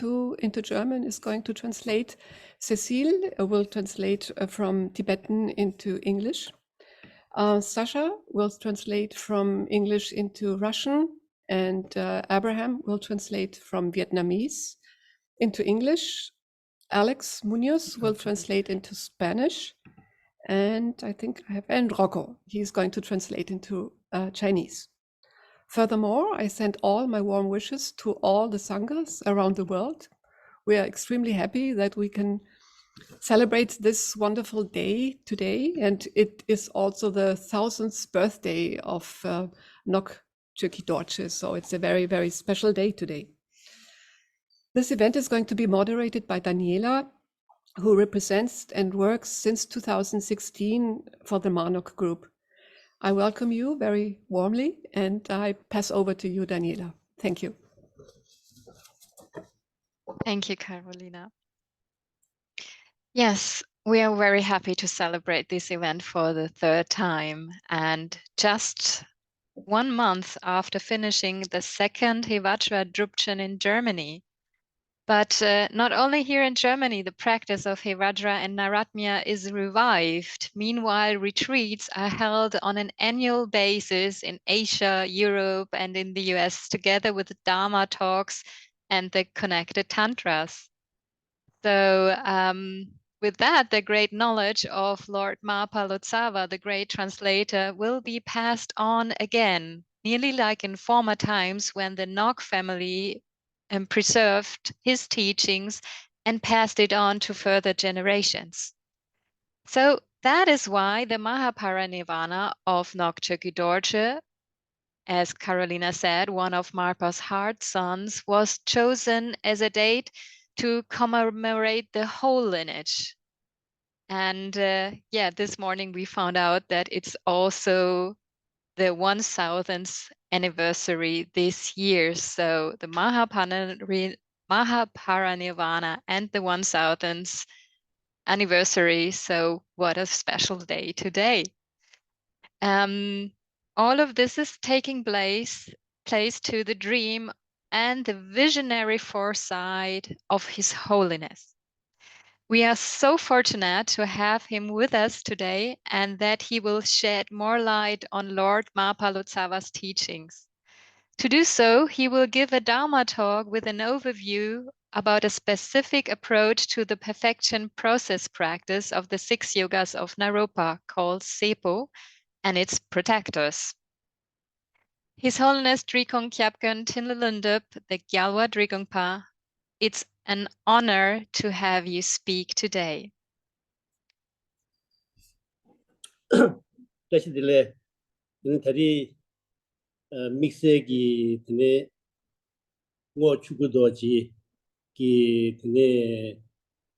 into German is going to translate. Cecile will translate from Tibetan into English. Sasha will translate from English into Russian, and Abraham will translate from Vietnamese into English. Alex Munoz will translate into Spanish, and I think I have, and Rocco, he's going to translate into Chinese. Furthermore, I send all my warm wishes to all the Sanghas around the world. We are extremely happy that we can celebrate this wonderful day today, and it is also the 1000th birthday of Ngok Dorje, so it's a very, very special day today. This event is going to be moderated by Daniela, who represents and works since 2016 for the Mar Ngok group. I welcome you very warmly, and I pass over to you, Daniela. Thank you. Thank you, Carolina. Yes, we are very happy to celebrate this event for the third time. And just 1 month after finishing the second Hevajra Drupchen in Germany. But not only here in Germany, the practice of Hevajra and Nairatmya is revived. Meanwhile, retreats are held on an annual basis in Asia, Europe, and in the US, together with the Dharma talks and the connected Tantras. So with that, the great knowledge of Lord Marpa Lotsawa, the great translator, will be passed on again, nearly like in former times when the Ngok family preserved his teachings and passed it on to further generations. So that is why the Mahaparinirvana of Ngok Dorje, as Carolina said, one of Marpa's heart sons, was chosen as a date to commemorate the whole lineage. And yeah, this morning we found out that it's also the 1000th anniversary this year. So the Mahaparinirvana and the 1000th anniversary. So what a special day today. All of this is taking place to the dream and the visionary foresight of His Holiness. We are so fortunate to have him with us today and that he will shed more light on Lord Marpa Lotsawa's teachings. To do so, he will give a Dharma talk with an overview about a specific approach to the perfection process practice of the 6 yogas of Naropa called Sepo and its protectors. His Holiness Drikung Kyabgun Tinlalundup, the Gyalwa Drikungpa, it's an honor to have you speak today. 믹스기 드네 뭐 추구도지 기 드네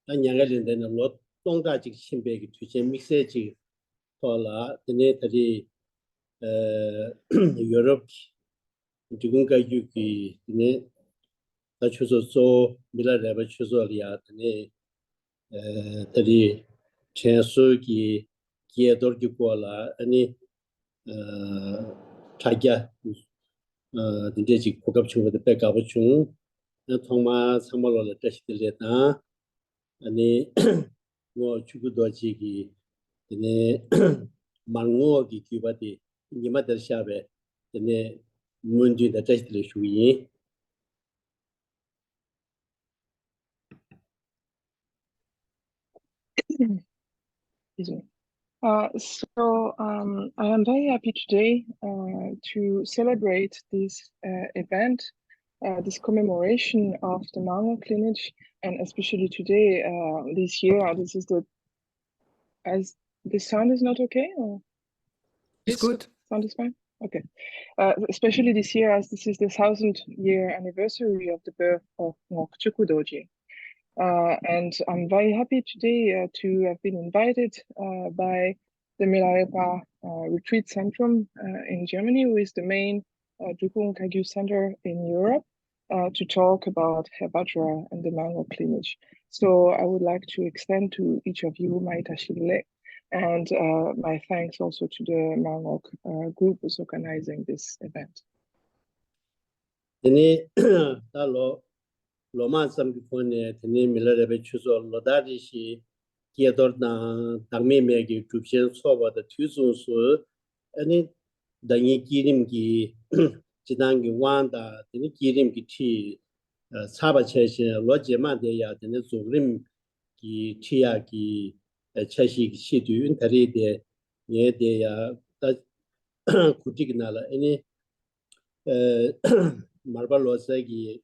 안양을린데는 로 동다직 신배기 투제 믹스지 돌아 드네 다리 유럽 지금까 유기 드네 다 추소소 밀라레바 추소리아 드네 다리 최소기 기에도르기 고라 아니 자기야 이제 고급 친구들 백업을 중 통마 3월로 다시들렸다 아니 뭐 주구도지기 네 망고기 기바디 니마들 샤베 네 문제다 다시들 수위 I am very happy today to celebrate this event, this commemoration of the Mar Ngok lineage, and especially today, this year. This is as the sound is not okay, or it's good. Sound is fine. Okay. Especially this year, as this is the 1000th-year anniversary of the birth of Ngok Dorje. And I'm very happy today to have been invited by the Milarepa Retreat Centrum in Germany, who is the main Drikung Kagyu center in Europe, to talk about Hevajra and the Mar Ngok lineage. So I would like to extend to each of you my tashile and my thanks also to the Mar Ngok group who's organizing this event. 로마 삼기폰에 드네 밀러레베 추소 로다리시 기어돌나 당매매기 줍신 수업하다 투순수 아니 당이 기림기 지단기 완다 드네 기림기 티 사바체시 로제만 돼야 되는 조림 기 티야기 체시 시도 인터리데 예데야 구티기나라 아니 말바 로사기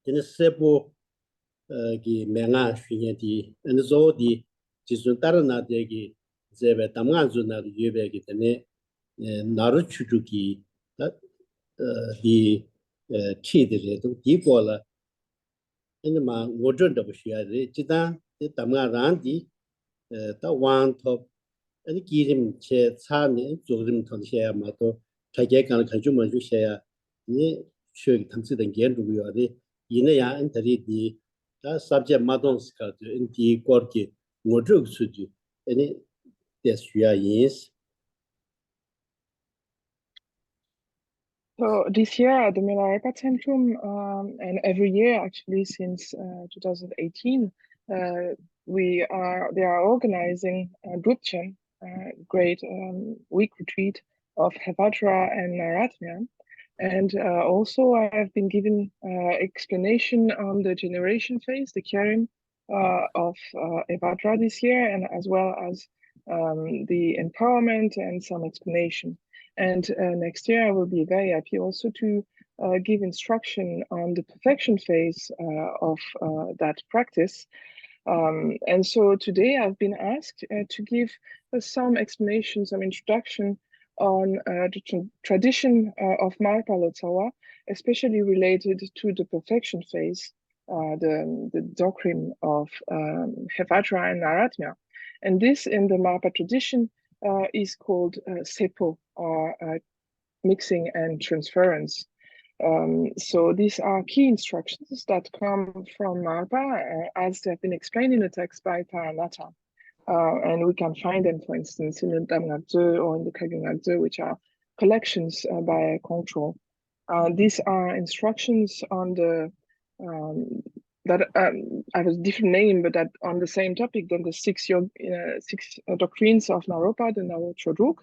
되는 세부 기 맹아 휘년디 엔조디 지sun 따르나데기 제베 담간주나 유베기 되네 나루 추주기 디 티들에도 디고라 에마 오전도 보셔야지 지단 담간란디 다 완톱 아니 기림 제 차네 조림 통해야 마도 자기가 가지고 먼저 해야 이 쉬기 탐지된 게 누구야리 이내야 엔터리디 다 subject madonska 인디 거기 모두 수지 아니 대수야 is. So this year at the Milarepa Centrum, and every year actually since 2018, they are organizing a Drupchen, great week retreat of Hevajra and Nairatmya. And also I have been given explanation on the generation phase, the Kyarim of Hevajra this year, and as well as the empowerment and some explanation. And next year I will be very happy also to give instruction on the perfection phase of that practice. And so today I've been asked to give some explanation, some introduction on the tradition of Marpa Lotsawa, especially related to the perfection phase, the doctrine of Hevajra and Nairatmya. And this in the Marpa tradition is called sepo, or mixing and transference. So these are key instructions that come from Marpa, as they have been explained in the text by Paranata. And we can find them, for instance, in the Damnatze or in the Kagunatze, which are collections by control. These are instructions on the that I have a different name, but that on the same topic than the six doctrines of Naropa, the Naro Chodruk.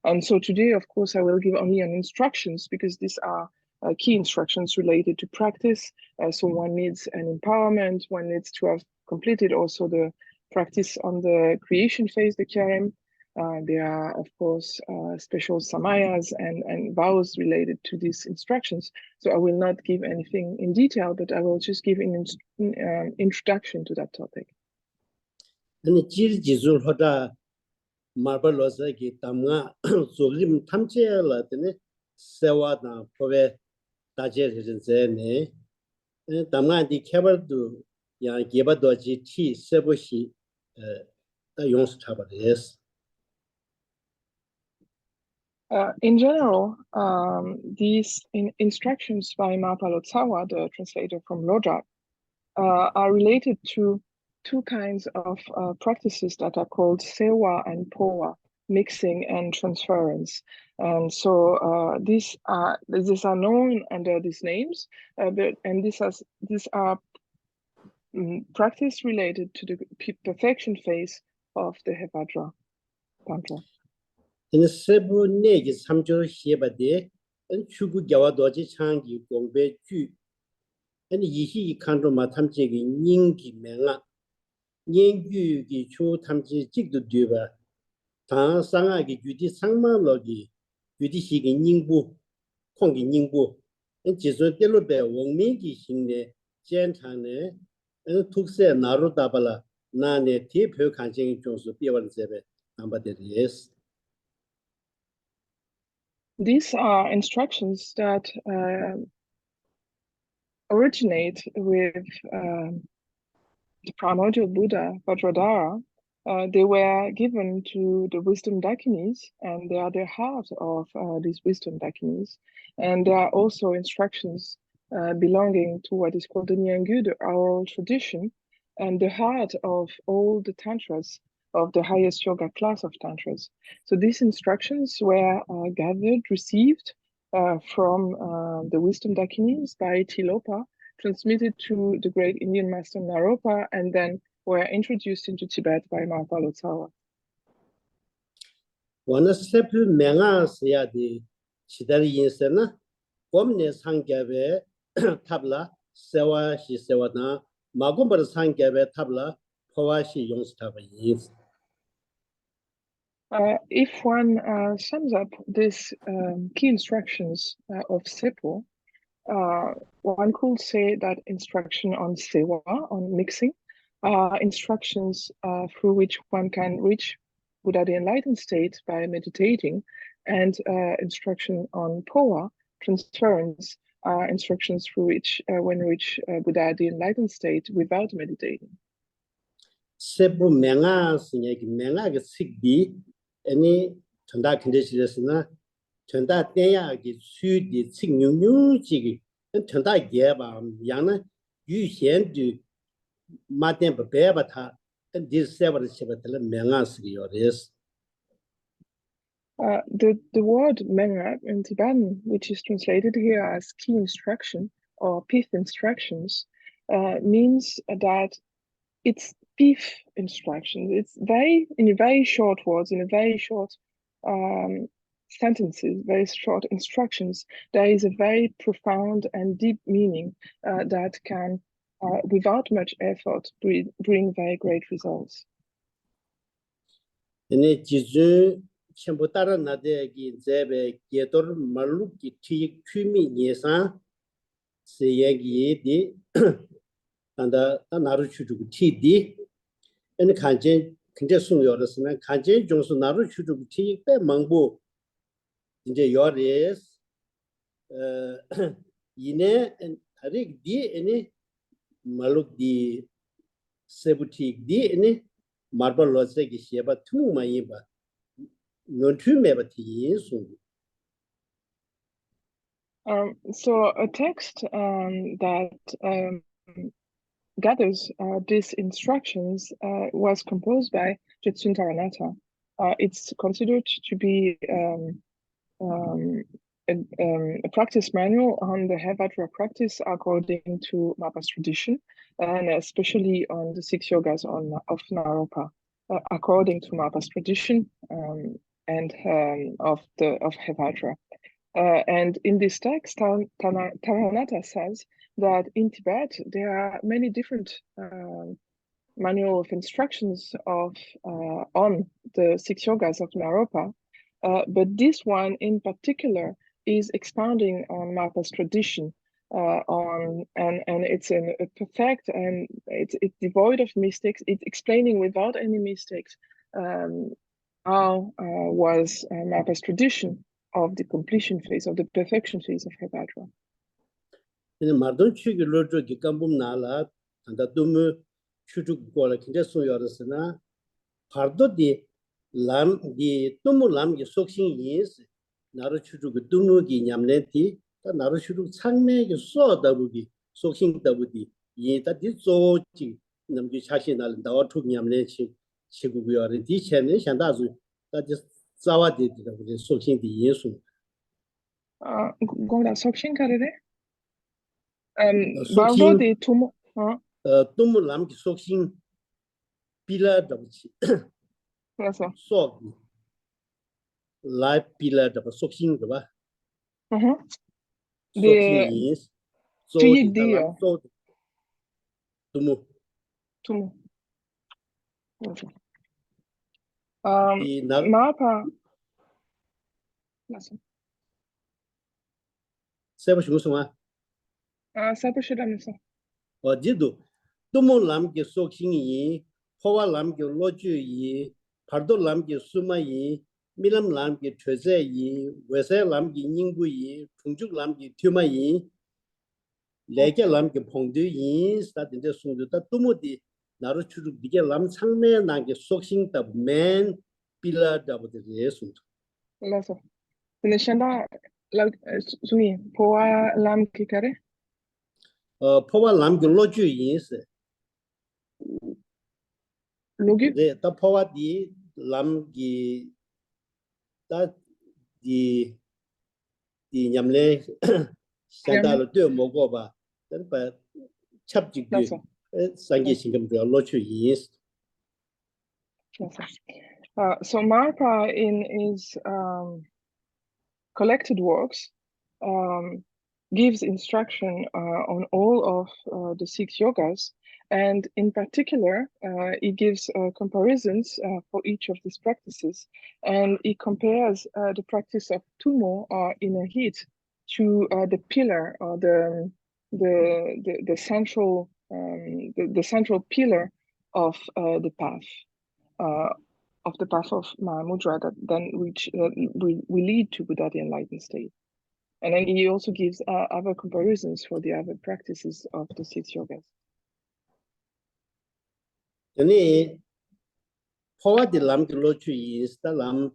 And so today, of course, I will give only an instructions because these are key instructions related to practice. So one needs an empowerment, one needs to have completed also the practice on the creation phase, the Kyarim. There are, of course, special samayas and vows related to these instructions. So I will not give anything in detail, but I will just give an introduction to that topic. 아니 지지줄 하다 마블로스기 담가 조림 탐제라더니 세와다 포베 다제르전제네 담가디 케버도 야 게바도지 티 세보시 다 용스 타바레스. In general, these instructions by Marpa Lotsawa, the translator from Lojak, are related to two kinds of practices that are called sewa and powa, mixing and transference. And so these are known under these names, these are practice related to the perfection phase of the Hevajra Tantra. 이 세부 내기 3조 시에바데 추구 겨와도지 창기 공배 주 아니 이히 칸로마 탐지기 닝기 맹아 닝규기 초 탐지 직도 되바 다 상하기 규디 상만로기 규디시기 닝부 콩기 닝부 지소 델로베 원민기 신내 젠탄에 특세 나로다발라 나네 대표 간증이 좀서 비원제베 남바데리스. These are instructions that originate with the primordial Buddha, Vajradhara. They were given to the wisdom dakinis, and they are the heart of these wisdom dakinis. And there are also instructions belonging to what is called the Nyangu, the oral tradition, and the heart of all the Tantras, of the highest yoga class of Tantras. So these instructions were gathered, received from the wisdom dakinis by Tilopa transmitted to the great Indian master Naropa, and then were introduced into Tibet by Marpa Lotsawa. One step mengas ya di chidari yinsena gomne sangyabe tabla sewa shi sewa na magumbar sangyabe tabla pawa shi yongstaba yins. If one sums up these key instructions of Seppo, one could say that instruction on sewa, on mixing, instructions through which one can reach Buddha the enlightened state by meditating, and instruction on powa, transference, instructions through which one reach Buddha the enlightened state without meditating. Seppo mengas nyaki menga sikdi any tanda conditions tanda tenya ki su di tsingnyung ji and tanda geba yana yu xian du ma den ba ba ta and this several chibatel mengas yoris. The word menga in Tibetan, which is translated here as key instruction or pith instructions, means that it's pith instructions. It's in very short words, in a very short sentences, very short instructions. There is a very profound and deep meaning that can, without much effort, bring very great results. Chenpo tara nade ki zebe gedor maluk ki tiyik tumi nyesan se yegi di tanda naru chujuk ti di ene kanjen kinte sung yoresna kanjen jongsu naru chujuk tiyik pe mangbu inje yores yine tarik di ene maluk di sebutik di ene Marpa Lotsawa ki sheba tumu ma yiba So a text that gathers these instructions was composed by Jetsun Taranata. It's considered to be a practice manual on the Hevajra practice according to Marpa's tradition, and especially on the 6 yogas of Naropa, according to Marpa's tradition. And of Hevajra. And in this text, Taranata says that in Tibet there are many different manual of instructions on the 6 yogas of Naropa, but this one in particular is expounding on Marpa's tradition, and it's a perfect, and it's devoid of mistakes. It's explaining without any mistakes how was Marpa's tradition of the completion phase, of the perfection phase of Hevajra. In Mardon Chugi Lojo Gikambum Nala, and the Dumu Chujuk Gola Kindeso Yorasana, Pardo di Lam, the Dumu Lam Soxing is, Naru Chujuk Dumugi Yamneti, the Naru Chujuk Changme, you saw Dabugi, Soxing Dabudi, ye that is so cheap, Namgi Chashinal, the Otu Yamnechi. That is Zawa did the soaking the Yesu. Goda soaking carriere. Baldo de Tumu. Tumulam soaking pillar double soak. Live pillar double soaking the soaking is so Tumu. Marpa. Sebastian, Sebastian. or Dido, Tumu Lamke soaking ye, Hova Lamke Loju ye, Pardo Lamke Suma ye, Milam Lamke Treze ye, Wese Lamke Ningu ye, Tunjuk Lamke Tuma ye, Leke Lamke Pongdu ye, starting the Sundu, Tumudi, Naruchu Bige Lam Changme, Nanke soaking the man. Pillar double the result. Lasso. In the Shanda, like Sui, Poa Lam Kikare? Poa Lam Loju is Logi? The Poa di Lam Gi that the Yamle Sandal de Mogoba, then by 찹지기 That's all. 상계 신금도 로추 이스. That's all. So Marpa in his collected works gives instruction on all of the 6 yogas, and in particular he gives comparisons for each of these practices, and he compares the practice of tumo inner heat to the pillar or the central the central pillar of the path of Mahamudra that then which will lead to Buddha, the enlightened state. And then he also gives other comparisons for the other practices of the 6 yogas. 아니 포와디 람기 로추 이스다 람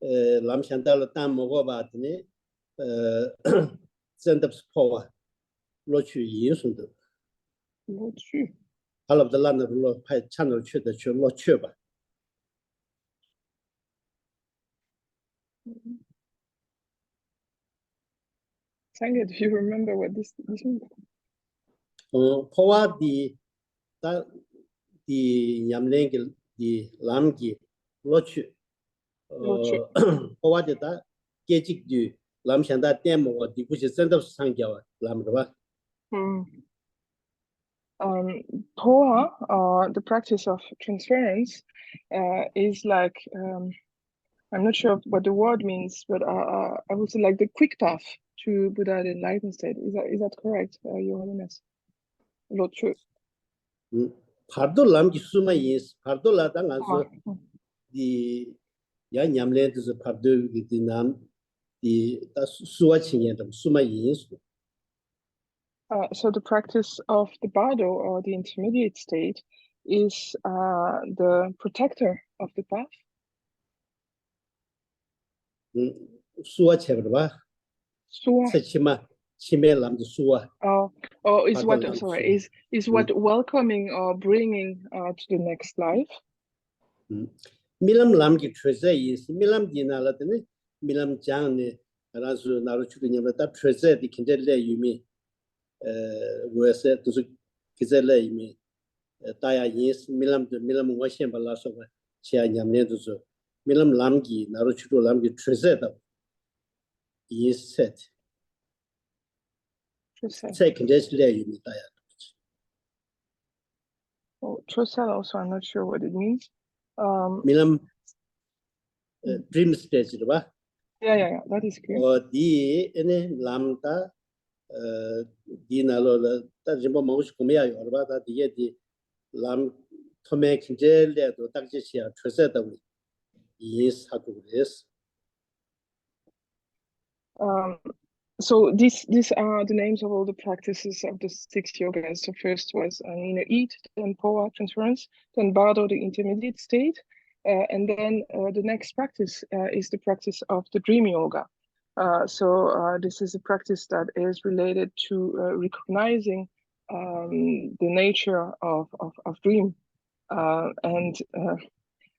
샨달로 땀 먹어봤더니 센답스 포와 로추 이스도 로추. 할랍들 란으로 파이 찬을 쳐다 쳐 로추 봐. Sangha, do you remember what this means? 포와디 디 냠랭기 디 람기 로추 포와디다 계직주 람샨다 땜모 디부시 센답스 상겨와 람르바. Poa, the practice of transference, is like, I'm not sure what the word means, but I would say like the quick path to Buddha, the enlightened state. Is that correct, Your Holiness? Lord Chu. 파도 람기 수마 이스 파도 라당 안서 디 야냠레드스 파도 디남 디 수와 칭예도 수마 이스. So the practice of the bardo, or the intermediate state, is the protector of the path. 수와 체버바. Suwa. 세치마 치메람도 수와. Oh, is what? Sorry, is what welcoming or bringing to the next life. 밀람 람기 트레제 이스 밀람 디나라드네 밀람 장네 라수 나로 추르냐다 트레제 디 킨델레 유미 왜세 두스 기젤레 유미 다야 이스 밀람 워셴 발라서 치아 냠네도서 밀람 람기 나로 추르 람기 트레제다 이스 세트 second yu미 다야. Oh, Trosel also, I'm not sure what it means. 밀람 dream stage 봐. Yeah, that is clear. 디 에네 람다 디나로라 따지뭐 먹으시 고매야 여러바다 디에 람 토메 킨젤레도 딱지시야 트세다 우리 이사도 그랬어. So these are the names of all the practices of the 6 yogas. So first was inner eat, then Poa transference, then Bardo, the intermediate state, and then the next practice is the practice of the dream yoga. So this is a practice that is related to recognizing the nature of dream. And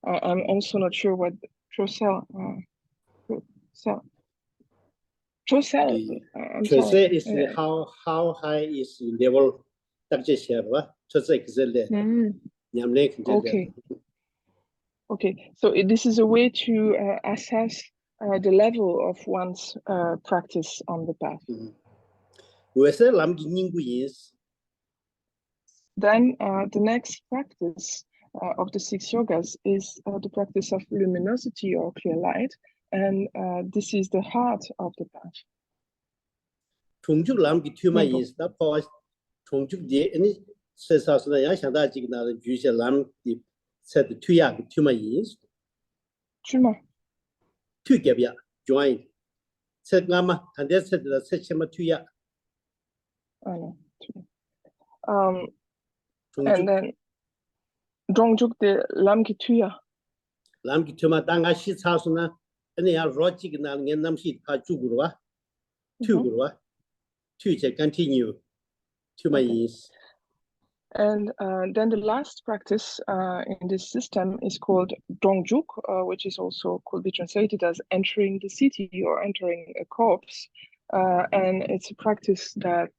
I'm also not sure what Trosel. Trosel is how high is level 딱지시야봐. Trosel 기zel레. 냠레 킨젤레. Okay. So this is a way to assess the level of one's practice on the path. 왜세 람기 닝구 is. Then the next practice of the 6 yogas is the practice of luminosity or clear light. And this is the heart of the path. 총죽 람기 튜마 있다. 포와 총죽 디 아니 세사스나 야샹다 지기나는 주시 람디 세드 튜야 튜마 is. 튜마. 튜게비야 join. 세가마 한데 세드라 세체마 튜야. No. And then 종죽 디 람기 튜야. 람기 튜마 땅가 시차스나 아니 야 로직이 나는 옛남시 다 죽으러 와. 튜구로 와. 튜제 continue. 튜마 is. And then the last practice in this system is called Dongjuk, which is also could be translated as entering the city or entering a corpse. And it's a practice that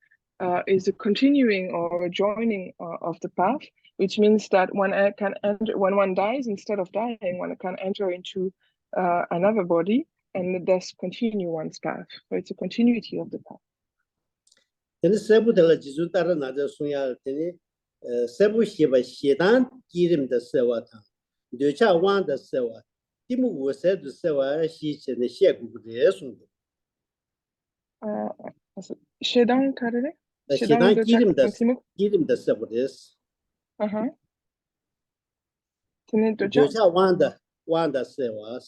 is a continuing or a joining of the path, which means that one can enter, when one dies, instead of dying, one can enter into another body and thus continue one's path. So it's a continuity of the path. 근데 세부들 지수 따라 나저 소야 되니 세부 시바 시단 기름의 세와타 뇌차 왕의 세와 디무 우세의 세와 시체의 시구의 송도 Shedan karere? 시단 Continue. 기름의 세부ですTiene doja. 뇌차 왕의 세와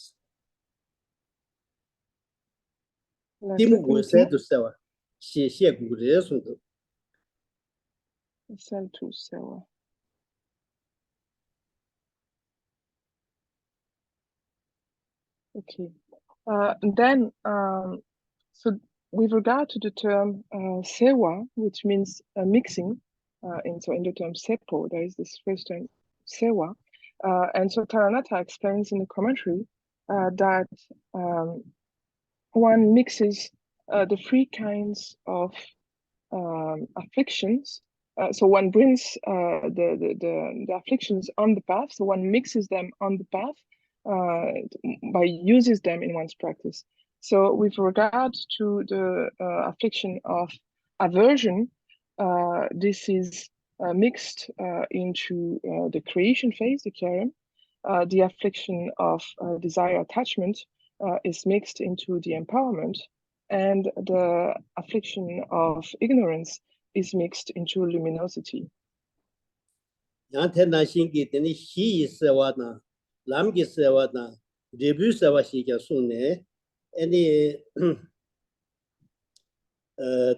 디무 우세의 세와 시구의 송도 Cell to cell. Okay. Then, so with regard to the term sewa, which means mixing, and so in the term sepo, there is this first term sewa, and so Taranatha explains in the commentary that one mixes the three kinds of afflictions. So one brings the afflictions on the path. So one mixes them on the path by uses them in one's practice. So with regard to the affliction of aversion, this is mixed into the creation phase, the karen. The affliction of desire attachment is mixed into the empowerment, and the affliction of ignorance is mixed into luminosity. 양태나 신기 되니 시세와나 람기 세와나 리뷰 세와 시게 송네 아니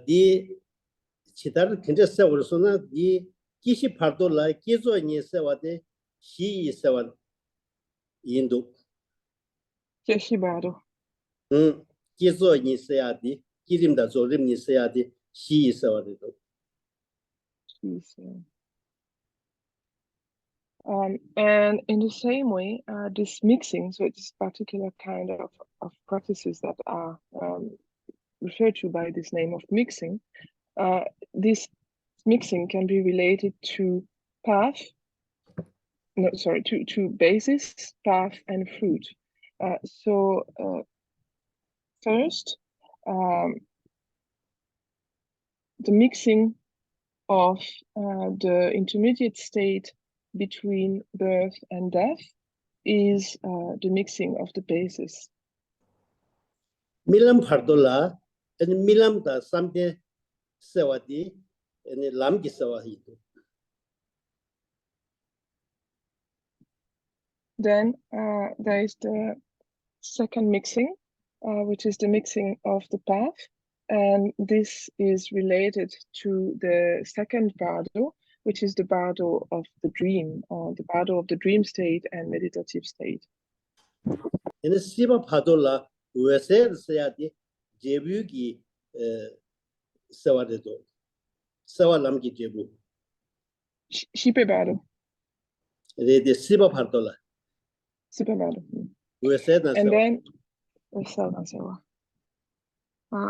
디 치다를 근저 세워서나 디 기시 파도라 기조니 세와데 시세와 인도 Yeshibado. 기조니 세야디 기림다 조림니 세야디 시세와데도 And in the same way, this mixing, so it's a particular kind of practices that are referred to by this name of mixing. This mixing can be related to to basis, path, and fruit. First, the mixing of the intermediate state between birth and death is the mixing of the basis. Milam pardola and milam da samde sewadi and lamgi sewahidu. Then there is the second mixing, which is the mixing of the path. And this is related to the second bardo, which is the bardo of the dream, or the bardo of the dream state and meditative state. And siba padola uese seyadi jebugi sewadedo. Sewa lamgi jebu. Shipe bardo. The siba padola. Sipa bardo. Uese na And sewa.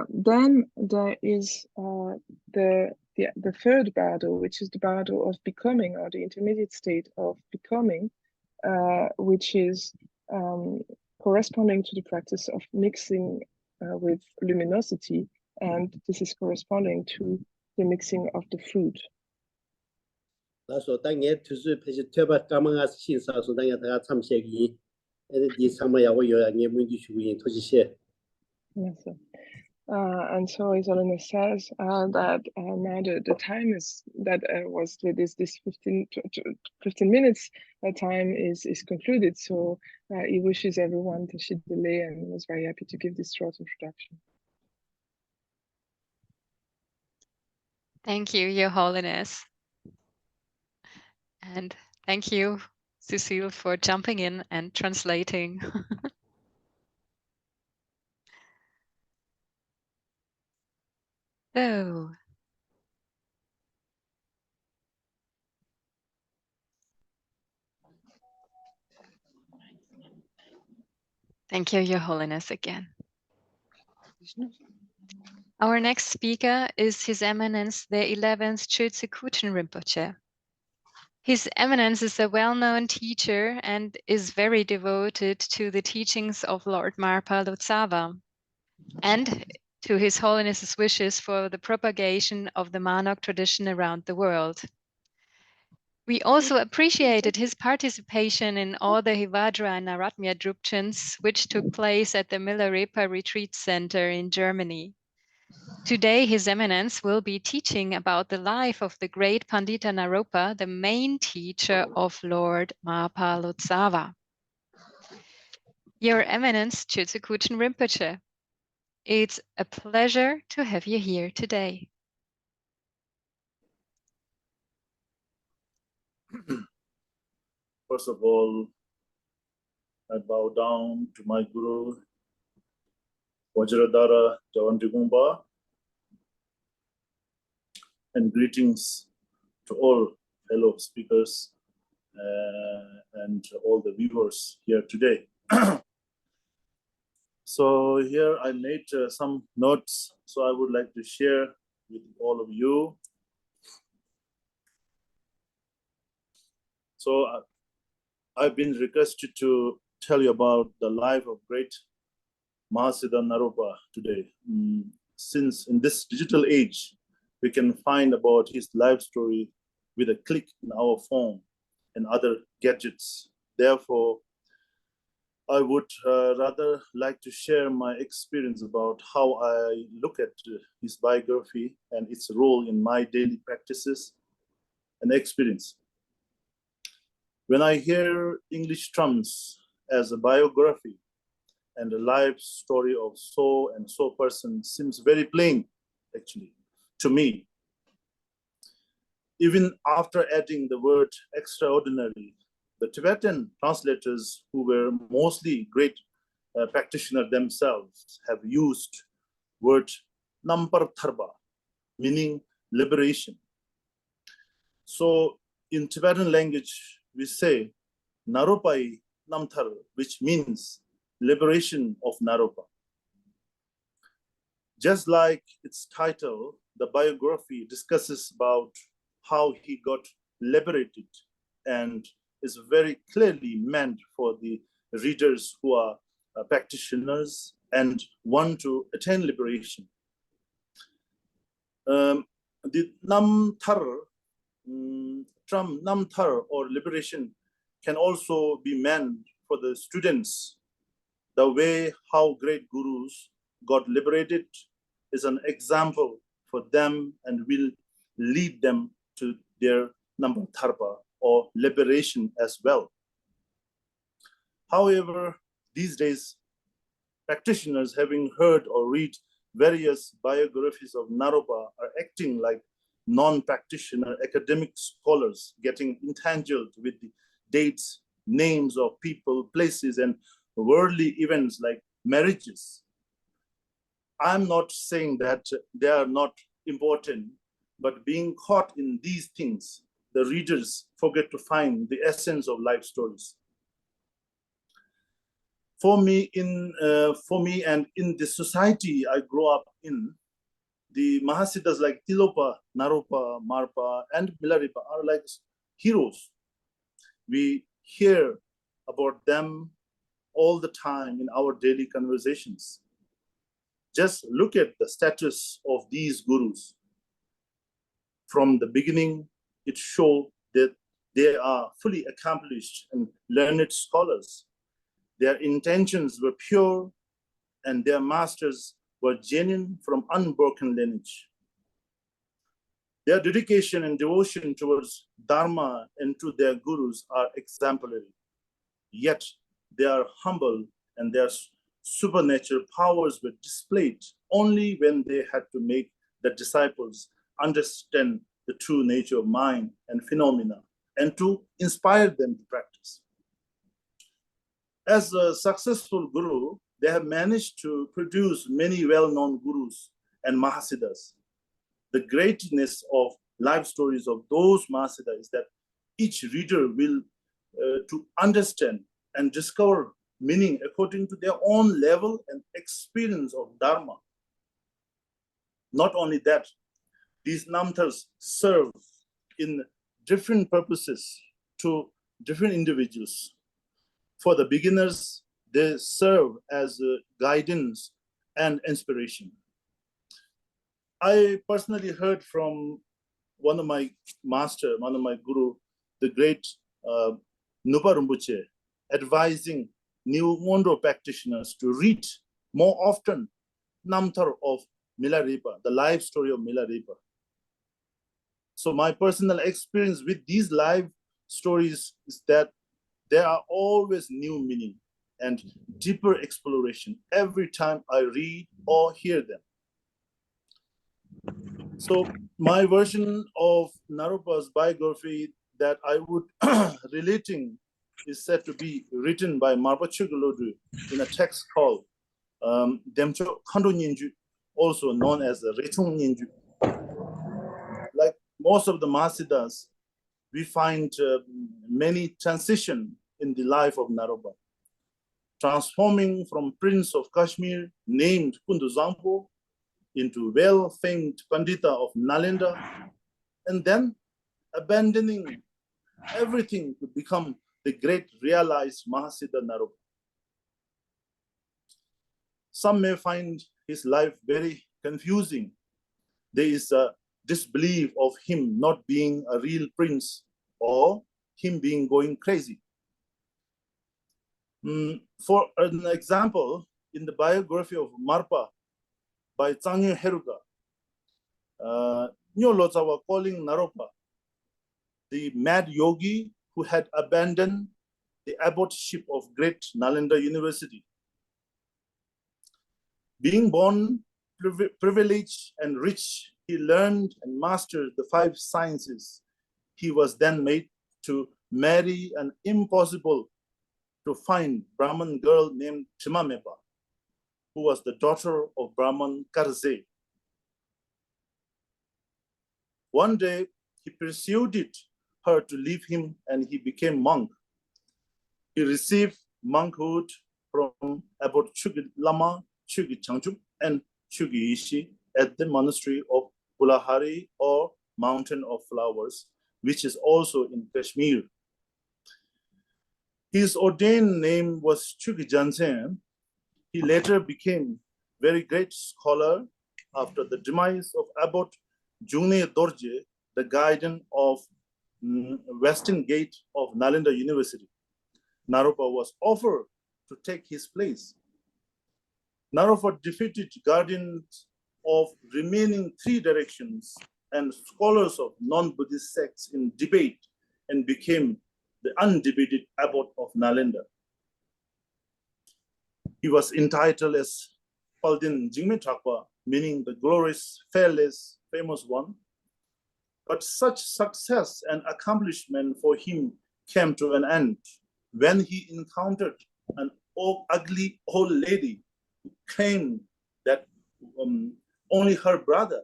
Then there is the third bardo, which is the bardo of becoming, or the intermediate state of becoming, which is corresponding to the practice of mixing with luminosity, and this is corresponding to the mixing of the fruit. So 당에 투수 페이지 퇴바 까망아 신사소 당에 다 참석이 이 상마야고 요양에 문제 주의 토지시. Yes, sir. And so His Holiness says that now the time is that was this 15 minutes time is concluded. So he wishes everyone to should delay and was very happy to give this short introduction. Thank you, Your Holiness. And thank you, Cecile, for jumping in and translating. So, thank you, Your Holiness, again. Our next speaker is His Eminence the 11th Chötse Rinpoche. His Eminence is a well-known teacher and is very devoted to the teachings of Lord Marpa Lotsawa and to His Holiness's wishes for the propagation of the Mar Ngok tradition around the world. We also appreciated his participation in all the Hevajra and Nairatmya drupchans, which took place at the Milarepa Retreat Center in Germany. Today, His Eminence will be teaching about the life of the great Pandita Naropa, the main teacher of Lord Marpa Lotsawa. Your Eminence, Chötse Rinpoche, it's a pleasure to have you here today. First of all, I bow down to my Guru, Vajradhara Javantigumba, and greetings to all fellow speakers and all the viewers here today. So here I made some notes, so I would like to share with all of you. So I've been requested to tell you about the life of great Mahasiddha Naropa today. Since in this digital age, we can find about his life story with a click in our phone and other gadgets. Therefore, I would rather like to share my experience about how I look at his biography and its role in my daily practices and experience. When I hear English terms as a biography and a life story of so and so person seems very plain, actually, to me. Even after adding the word extraordinary, the Tibetan translators, who were mostly great practitioners themselves, have used word nampar tharba, meaning liberation. So in Tibetan language, we say Naropai Namthar, which means liberation of Naropa. Just like its title, the biography discusses about how he got liberated and is very clearly meant for the readers who are practitioners and want to attain liberation. The Namthar, term Namthar or liberation can also be meant for the students. The way how great gurus got liberated is an example for them and will lead them to their Namtharpa or liberation as well. However, these days, practitioners having heard or read various biographies of Naropa are acting like non-practitioner academic scholars, getting entangled with the dates, names of people, places, and worldly events like marriages. I'm not saying that they are not important, but being caught in these things, the readers forget to find the essence of life stories. For me and in the society I grew up in, the Mahasiddhas like Tilopa, Naropa, Marpa, and Milarepa are like heroes. We hear about them all the time in our daily conversations. Just look at the status of these gurus. From the beginning, it shows that they are fully accomplished and learned scholars. Their intentions were pure and their masters were genuine from unbroken lineage. Their dedication and devotion towards Dharma and to their gurus are exemplary. Yet they are humble and their supernatural powers were displayed only when they had to make the disciples understand the true nature of mind and phenomena and to inspire them to practice. As a successful guru, they have managed to produce many well-known gurus and Mahasiddhas. The greatness of life stories of those Mahasiddhas is that each reader will to understand and discover meaning according to their own level and experience of Dharma. Not only that, these namtars serve in different purposes to different individuals. For the beginners, they serve as guidance and inspiration. I personally heard from one of my master, one of my guru, the great Nupa Rinpoche, advising new Mondo practitioners to read more often Namtar of Milarepa, the life story of Milarepa. So my personal experience with these life stories is that there are always new meaning and deeper exploration every time I read or hear them. So my version of Naropa's biography that I would relating is said to be written by Marpa Lotsawa in a text called Demcho Khando Ninju, also known as the Rechung Ninju. Like most of the Mahasiddhas, we find many transitions in the life of Naropa, transforming from Prince of Kashmir named Kundu Zampo into well-famed Pandita of Nalanda, and then abandoning everything to become the great realized Mahasiddha Naropa. Some may find his life very confusing. There is a disbelief of him not being a real prince or him being going crazy. For an example, in the biography of Marpa by Tsangye Heruka, Ngok Lotsawa calling Naropa the mad yogi who had abandoned the abbotship of great Nalanda University. Being born privileged and rich, he learned and mastered the 5 sciences. He was then made to marry an impossible to find Brahmin girl named Chimamepa, who was the daughter of Brahman Karze. One day, he persuaded her to leave him and he became monk. He received monkhood from Abbot Chugi Lama, Chugi Changchuk, and Chugi Ishi at the monastery of Pulahari, or Mountain of Flowers, which is also in Kashmir. His ordained name was Chugi Jansen. He later became very great scholar after the demise of Abbot Jungne Dorje, the guardian of Western Gate of Nalanda University. Naropa was offered to take his place. Naropa defeated guardians of remaining 3 directions and scholars of non-Buddhist sects in debate and became the undebated abbot of Nalanda. He was entitled as Paldin Jingme Thakpa, meaning the glorious, fearless, famous one. But such success and accomplishment for him came to an end when he encountered an ugly old lady who claimed that only her brother,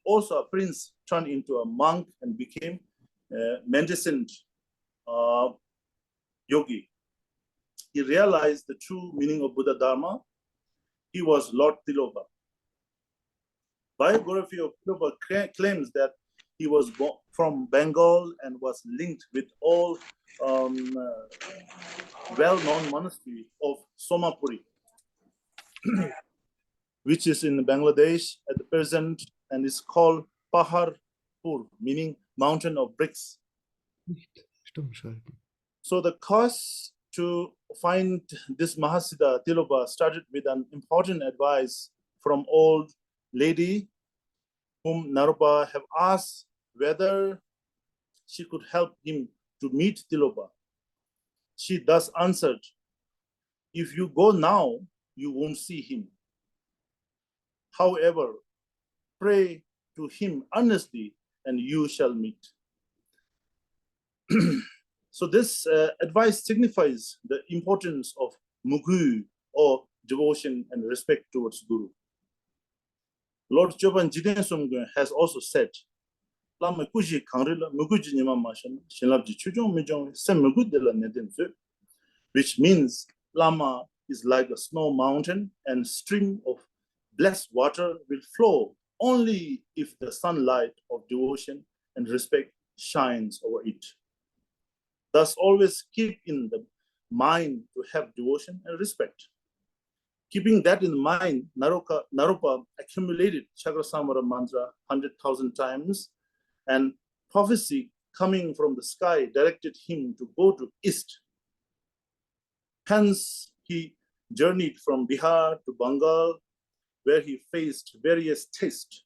also a prince, turned into a monk and became a mendicant yogi. He realized the true meaning of Buddha Dharma. He was Lord Tilopa. Biography of Tilopa claims that he was from Bengal and was linked with all well-known monastery of Somapuri, which is in Bangladesh at the present and is called Paharpur, meaning mountain of bricks. So the quest to find this Mahasiddha Tilopa started with an important advice from old lady whom Naropa have asked whether she could help him to meet Tilopa. She thus answered, "If you go now, you won't see him. However, pray to him earnestly and you shall meet." So this advice signifies the importance of mukhu, or devotion and respect towards Guru. Lord Choban Jiden Somgun has also said, which means Lama is like a snow mountain and stream of blessed water will flow only if the sunlight of devotion and respect shines over it. Thus, always keep in the mind to have devotion and respect. Keeping that in mind, Naropa accumulated Chakrasamvara mantra 100,000 times, and prophecy coming from the sky directed him to go to east. Hence, he journeyed from Bihar to Bengal, where he faced various tests.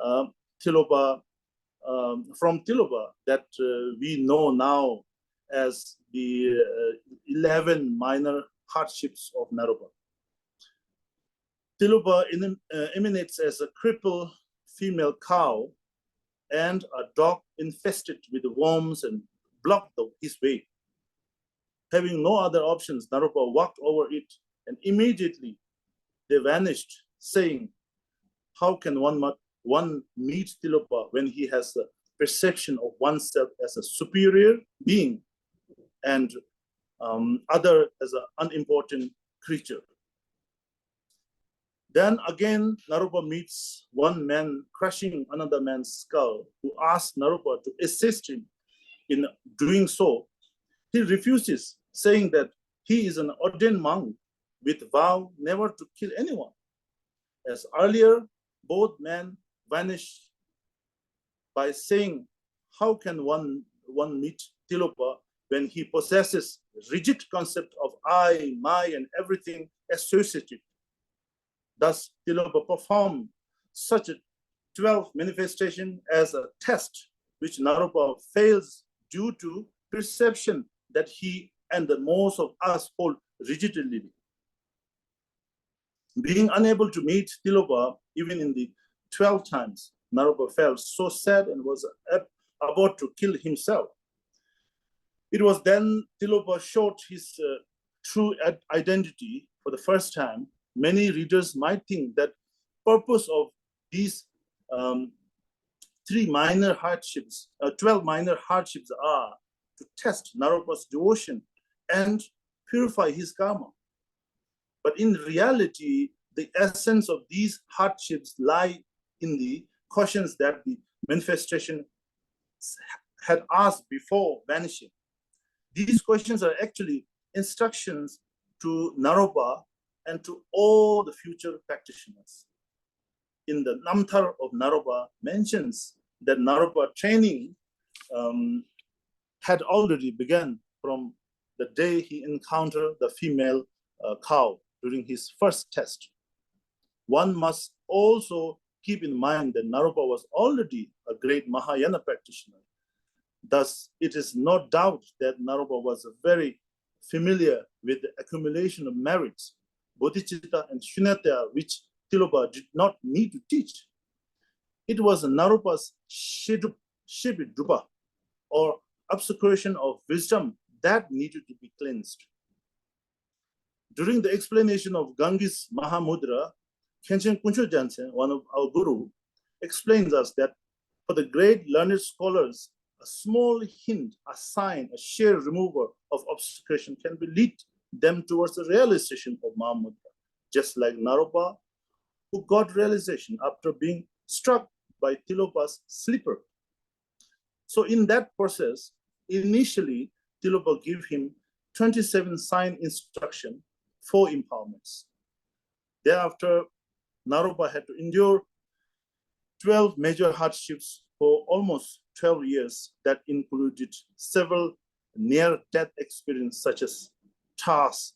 From Tilopa, that we know now as the 11 minor hardships of Naropa. Tilopa emanates as a crippled female cow and a dog infested with worms and blocked his way. Having no other options, Naropa walked over it, and immediately they vanished, saying, how can one meet Tilopa when he has a perception of oneself as a superior being and other as an unimportant creature? Then again, Naropa meets one man crushing another man's skull, who asks Naropa to assist him in doing so. He refuses, saying that he is an ordained monk with vow never to kill anyone. As earlier, both men vanished by saying, how can one meet Tilopa when he possesses rigid concept of I, my, and everything associated? Thus, Tilopa performed such a 12 manifestation as a test, which Naropa fails due to perception that he and the most of us hold rigidly. Being unable to meet Tilopa even in the 12 times, Naropa felt so sad and was about to kill himself. It was then Tilopa showed his true identity for the first time. Many readers might think that purpose of these 12 minor hardships are to test Naropa's devotion and purify his karma. But in reality, the essence of these hardships lie in the questions that the manifestation had asked before vanishing. These questions are actually instructions to Naropa and to all the future practitioners. In the Namthar of Naropa mentions that Naropa training had already begun from the day he encountered the female cow during his first test. One must also keep in mind that Naropa was already a great Mahayana practitioner. Thus, it is no doubt that Naropa was very familiar with the accumulation of merits, bodhicitta and shunyata, which Tilopa did not need to teach. It was Naropa's shibidrupa, or obscuration of wisdom, that needed to be cleansed. During the explanation of Ganges Mahamudra, Khenchen Kuncho Jansen, one of our guru, explains us that for the great learned scholars, a small hint, a sign, a sheer remover of obscuration can lead them towards the realization of Mahamudra, just like Naropa, who got realization after being struck by Tilopa's slipper. So in that process, initially, Tilopa gave him 27 sign instruction, 4 empowerments. Thereafter, Naropa had to endure 12 major hardships for almost 12 years that included several near-death experiences, such as task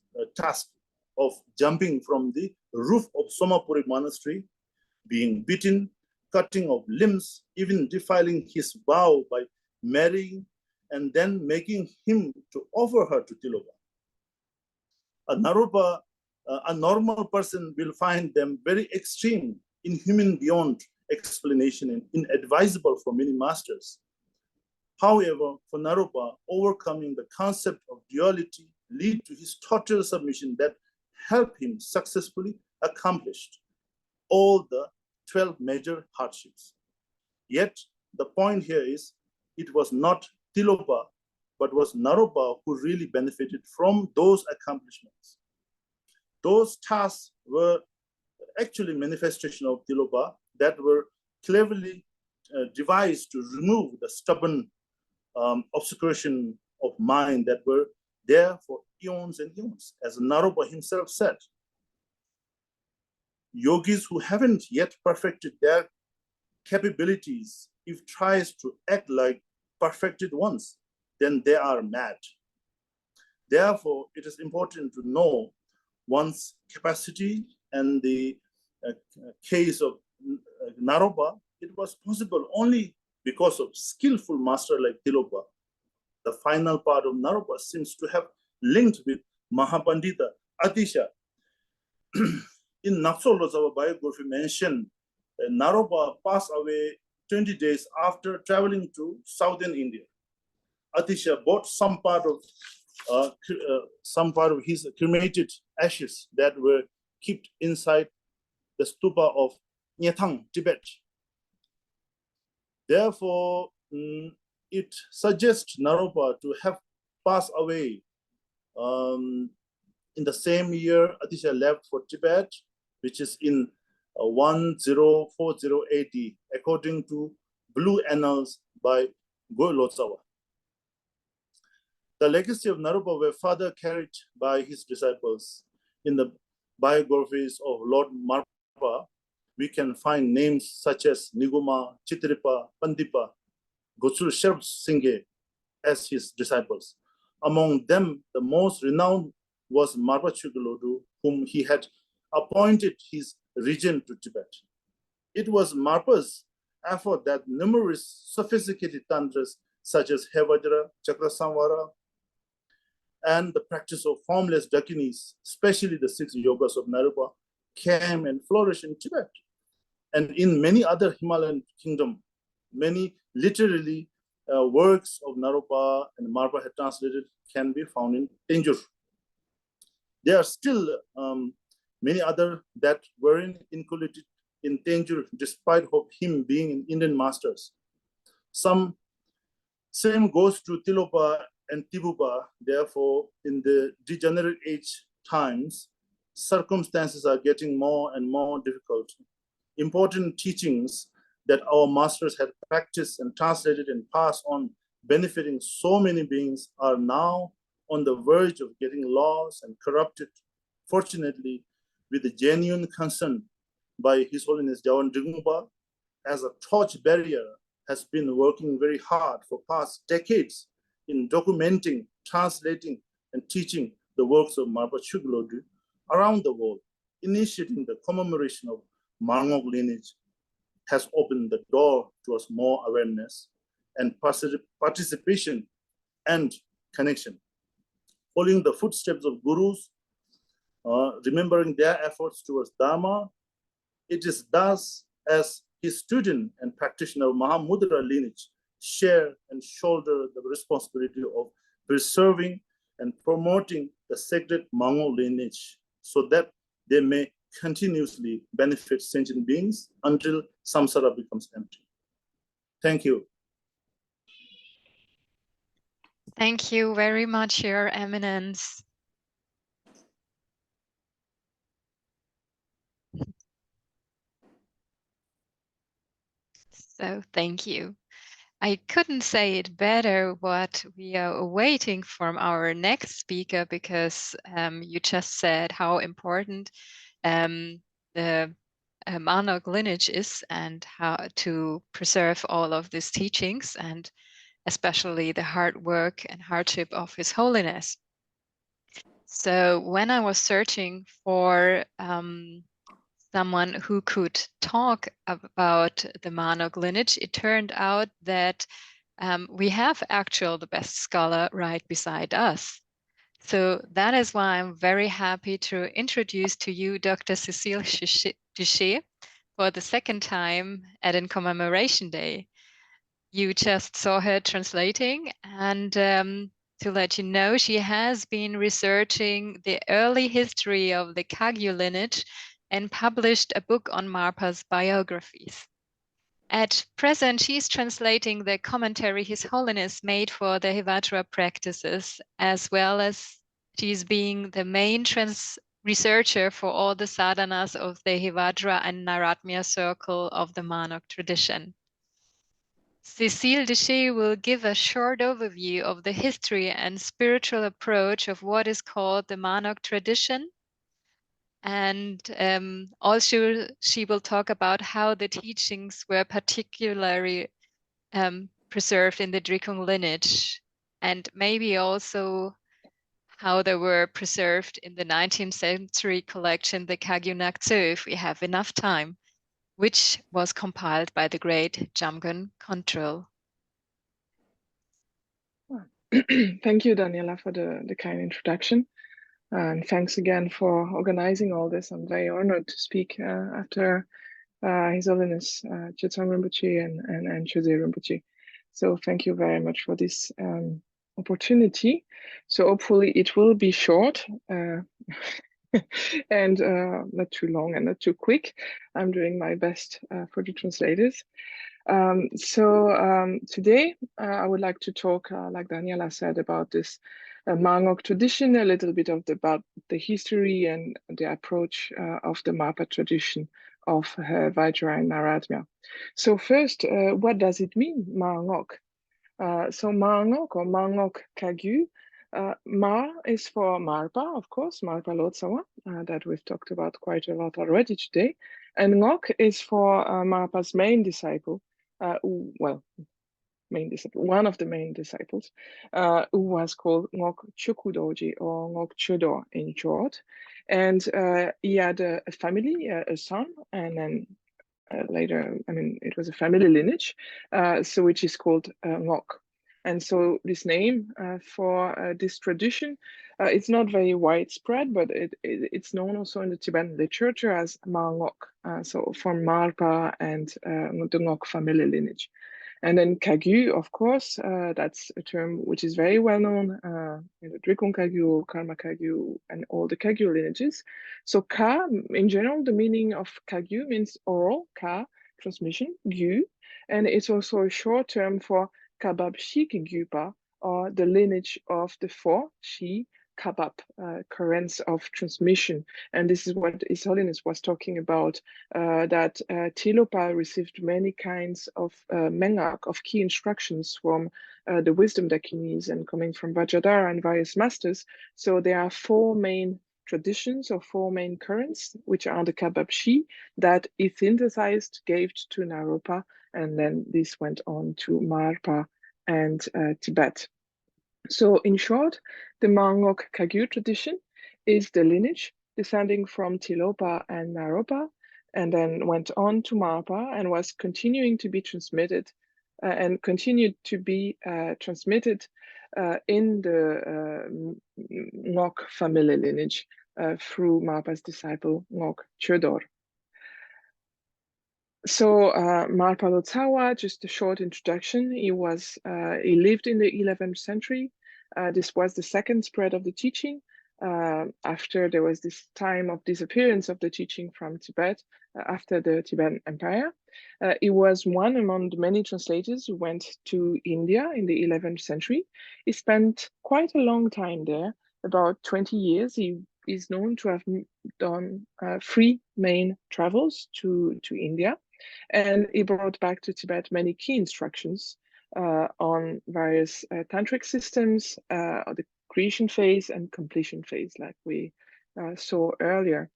of jumping from the roof of Somapuri monastery, being beaten, cutting of limbs, even defiling his vow by marrying and then making him to offer her to Tilopa. A normal person will find them very extreme, inhuman beyond explanation, and inadvisable for many masters. However, for Naropa, overcoming the concept of duality led to his total submission that helped him successfully accomplish all the 12 major hardships. Yet, the point here is, it was not Tilopa, but was Naropa who really benefited from those accomplishments. Those tasks were actually manifestation of Tilopa that were cleverly devised to remove the stubborn obscuration of mind that were there for eons and eons. As Naropa himself said, yogis who haven't yet perfected their capabilities, if tries to act like perfected ones, then they are mad. Therefore, it is important to know one's capacity, and the case of Naropa, it was possible only because of skillful master like Tilopa. The final part of Naropa seems to have linked with Mahapandita Atisha. In Ngok Lotsawa biography mentioned, Naropa passed away 20 days after traveling to southern India. Atisha bought some part of his cremated ashes that were kept inside the stupa of Nyethang, Tibet. Therefore, it suggests Naropa to have passed away in the same year Atisha left for Tibet, which is in 1040 AD, according to Blue Annals by Ngok Lotsawa. The legacy of Naropa were further carried by his disciples. In the biographies of Lord Marpa, we can find names such as Niguma, Chitripa, Pandipa, Gotsul Sherp Singhe as his disciples. Among them, the most renowned was Marpa Chugalodu, whom he had appointed his regent to Tibet. It was Marpa's effort that numerous sophisticated tantras such as Hevajra, Chakrasamvara, and the practice of formless dakinis, especially the 6 yogas of Naropa, came and flourished in Tibet. And in many other Himalayan kingdoms, many literally works of Naropa and Marpa had translated can be found in Tanjore. There are still many other that weren't included in Tanjore despite of him being in Indian masters. Same goes to Tilopa and Tibupa. Therefore, in the degenerate age times, circumstances are getting more and more difficult. Important teachings that our masters had practiced and translated and passed on, benefiting so many beings, are now on the verge of getting lost and corrupted. Fortunately, with a genuine concern by His Holiness Jawan Dringpa, as a torch barrier, has been working very hard for past decades in documenting, translating, and teaching the works of Marpa Chugalodu around the world. Initiating the commemoration of Mar Ngok lineage has opened the door towards more awareness and participation and connection. Following the footsteps of gurus, remembering their efforts towards Dharma, it is thus as his student and practitioner of Mahamudra lineage share and shoulder the responsibility of preserving and promoting the sacred Mar Ngok lineage so that they may continuously benefit sentient beings until samsara becomes empty. Thank you. Thank you very much, Your Eminence. So thank you. I couldn't say it better what we are awaiting from our next speaker, because you just said how important the Mar Ngok lineage is and how to preserve all of these teachings, and especially the hard work and hardship of His Holiness. So when I was searching for someone who could talk about the Mar Ngok lineage, it turned out that we have actually the best scholar right beside us. So that is why I'm very happy to introduce to you Dr. Cécile Duché for the second time at a Commemoration Day. You just saw her translating, and to let you know, she has been researching the early history of the Kagyu lineage and published a book on Marpa's biographies. At present, she's translating the commentary His Holiness made for the Hevajra practices, as well as she's being the main researcher for all the sadhanas of the Hevajra and Nairatmya circle of the Mar Ngok tradition. Cécile Deschet will give a short overview of the history and spiritual approach of what is called the Mar Ngok tradition. And also she will talk about how the teachings were particularly preserved in the Drikung lineage, and maybe also how they were preserved in the 19th century collection, the Kagyu Naktso, if we have enough time, which was compiled by the great Jamgon Kongtrul. Thank you, Daniela, for the kind introduction. And thanks again for organizing all this. I'm very honored to speak after His Holiness Chögyam Rinpoche and Chöze Rinpoche. So thank you very much for this opportunity. So hopefully it will be short and not too long and not too quick. I'm doing my best for the translators. Today I would like to talk, like Daniela said, about this Mar Ngok tradition, a little bit about the history and the approach of the Marpa tradition of Hevajra and Nairatmya. So first, what does it mean, Mar Ngok? So Mar Ngok or Mar Ngok Kagyu, Mar is for Marpa, of course, Marpa Lotsawa, that we've talked about quite a lot already today. And Ngok is for Marpa's main disciple, one of the main disciples, who was called Ngok Chöku or Ngok Chodor in short. And he had a family, a son, and then later, it was a family lineage, so which is called Ngok. And so this name for this tradition, it's not very widespread, but it's known also in the Tibetan literature as Mar Ngok, so from Marpa and the Ngok family lineage. And then Kagyu, of course, that's a term which is very well known in the Drikung Kagyu, Karma Kagyu, and all the Kagyu lineages. So Ka, in general, the meaning of Kagyu means oral, Ka, transmission, Gyu, and it's also a short term for Kabab Shi Gyupa, or the lineage of the four Shi Kabab, currents of transmission. And this is what His Holiness was talking about, that Tilopa received many kinds of mengak, of key instructions from the wisdom dakinis and coming from Vajradhara and various masters. So there are four main traditions or four main currents, which are the Kabab Shi that he synthesized, gave to Naropa, and then this went on to Marpa and Tibet. So in short, the Mar Ngok Kagyu tradition is the lineage descending from Tilopa and Naropa, and then went on to Marpa and was continuing to be transmitted and continued to be transmitted in the Ngok family lineage through Marpa's disciple Ngok Chodor. So Marpa Lotsawa, just a short introduction. He lived in the 11th century. This was the second spread of the teaching after there was this time of disappearance of the teaching from Tibet after the Tibetan Empire. He was one among the many translators who went to India in the 11th century. He spent quite a long time there, about 20 years. He is known to have done 3 main travels to India. And he brought back to Tibet many key instructions on various tantric systems, the creation phase and completion phase, like we saw earlier.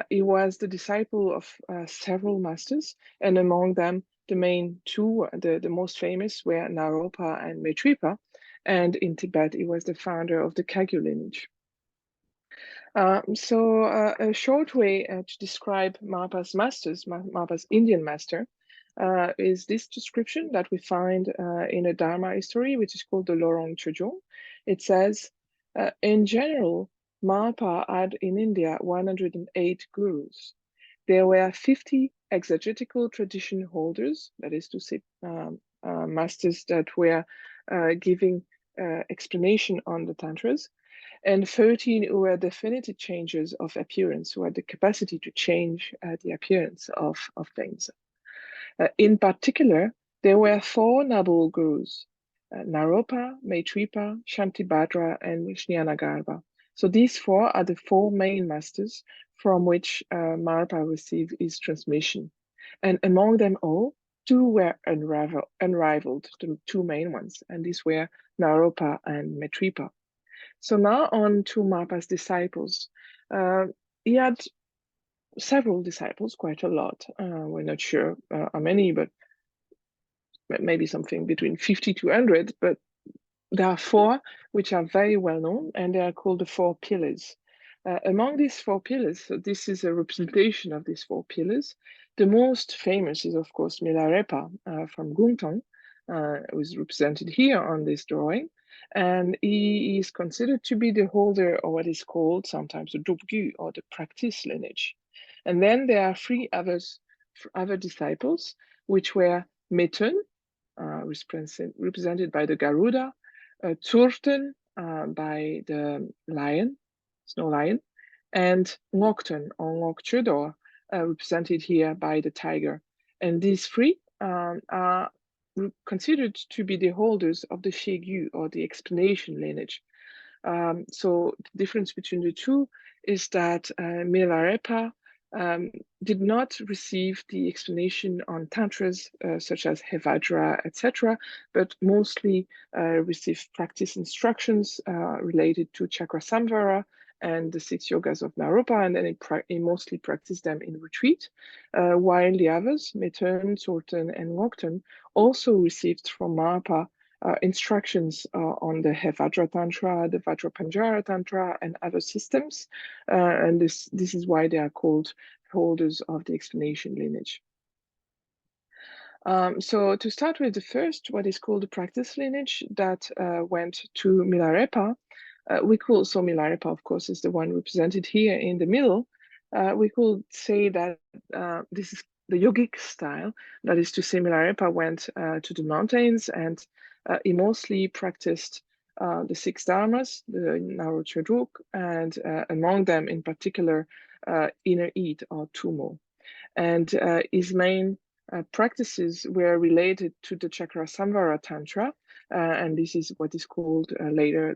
He was the disciple of several masters, and among them, the main two, the most famous, were Naropa and Maitripa. And in Tibet, he was the founder of the Kagyu lineage. A short way to describe Marpa's masters, Marpa's Indian master, is this description that we find in a Dharma history, which is called the Lorong Chojong. It says, in general, Marpa had in India 108 gurus. There were 50 exegetical tradition holders, that is to say, masters that were giving explanation on the Tantras, and 13 who were definitive changers of appearance, who had the capacity to change the appearance of things. In particular, there were 4 noble gurus, Naropa, Maitripa, Shantibhadra, and Jnanagarbha. So these four are the four main masters from which Marpa received his transmission. And among them all, two were unrivaled, the two main ones, and these were Naropa and Metripa. So now on to Marpa's disciples. He had several disciples, quite a lot. We're not sure how many, but maybe something between 50 to 100, but there are four which are very well known, and they are called the four pillars. Among these four pillars, so this is a representation of these four pillars. The most famous is, of course, Milarepa from Gumtong, who is represented here on this drawing. And he is considered to be the holder of what is called sometimes the Dubgu, or the Praxis lineage. And then there are three other disciples, which were Mitten, represented by the Garuda, Dritten by the lion, snow lion, and Ngokten or Ngok represented here by the tiger. And these three are considered to be the holders of the Chöku, or the explanation lineage. So the difference between the two is that Milarepa did not receive the explanation on Tantras such as Hevajra, etc., but mostly received practice instructions related to Chakra Samvara and the 6 yogas of Naropa, and then he mostly practiced them in retreat, while the others, Meten, Dritten, and Ngokten, also received from Marpa instructions on the Hevajra Tantra, the Vajrapanjara Tantra, and other systems. And this is why they are called holders of the explanation lineage. So to start with the first, what is called the practice lineage that went to Milarepa, so Milarepa, of course, is the one represented here in the middle. We could say that this is the yogic style, that is to say Milarepa went to the mountains, and he mostly practiced the 6 dharmas, the Naro Chodruk, and among them in particular inner eat or tumo. And his main practices were related to the Chakra Samvara Tantra, and this is what is called later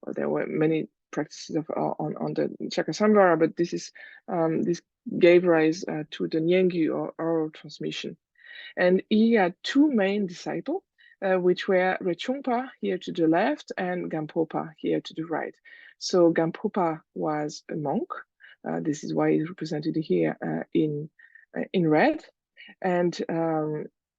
well, there were many practices on the Chakra Samvara, but this gave rise to the Nyingyu, or oral transmission. And he had two main disciples, which were Rechungpa here to the left and Gampopa here to the right. So Gampopa was a monk. This is why he's represented here in red. And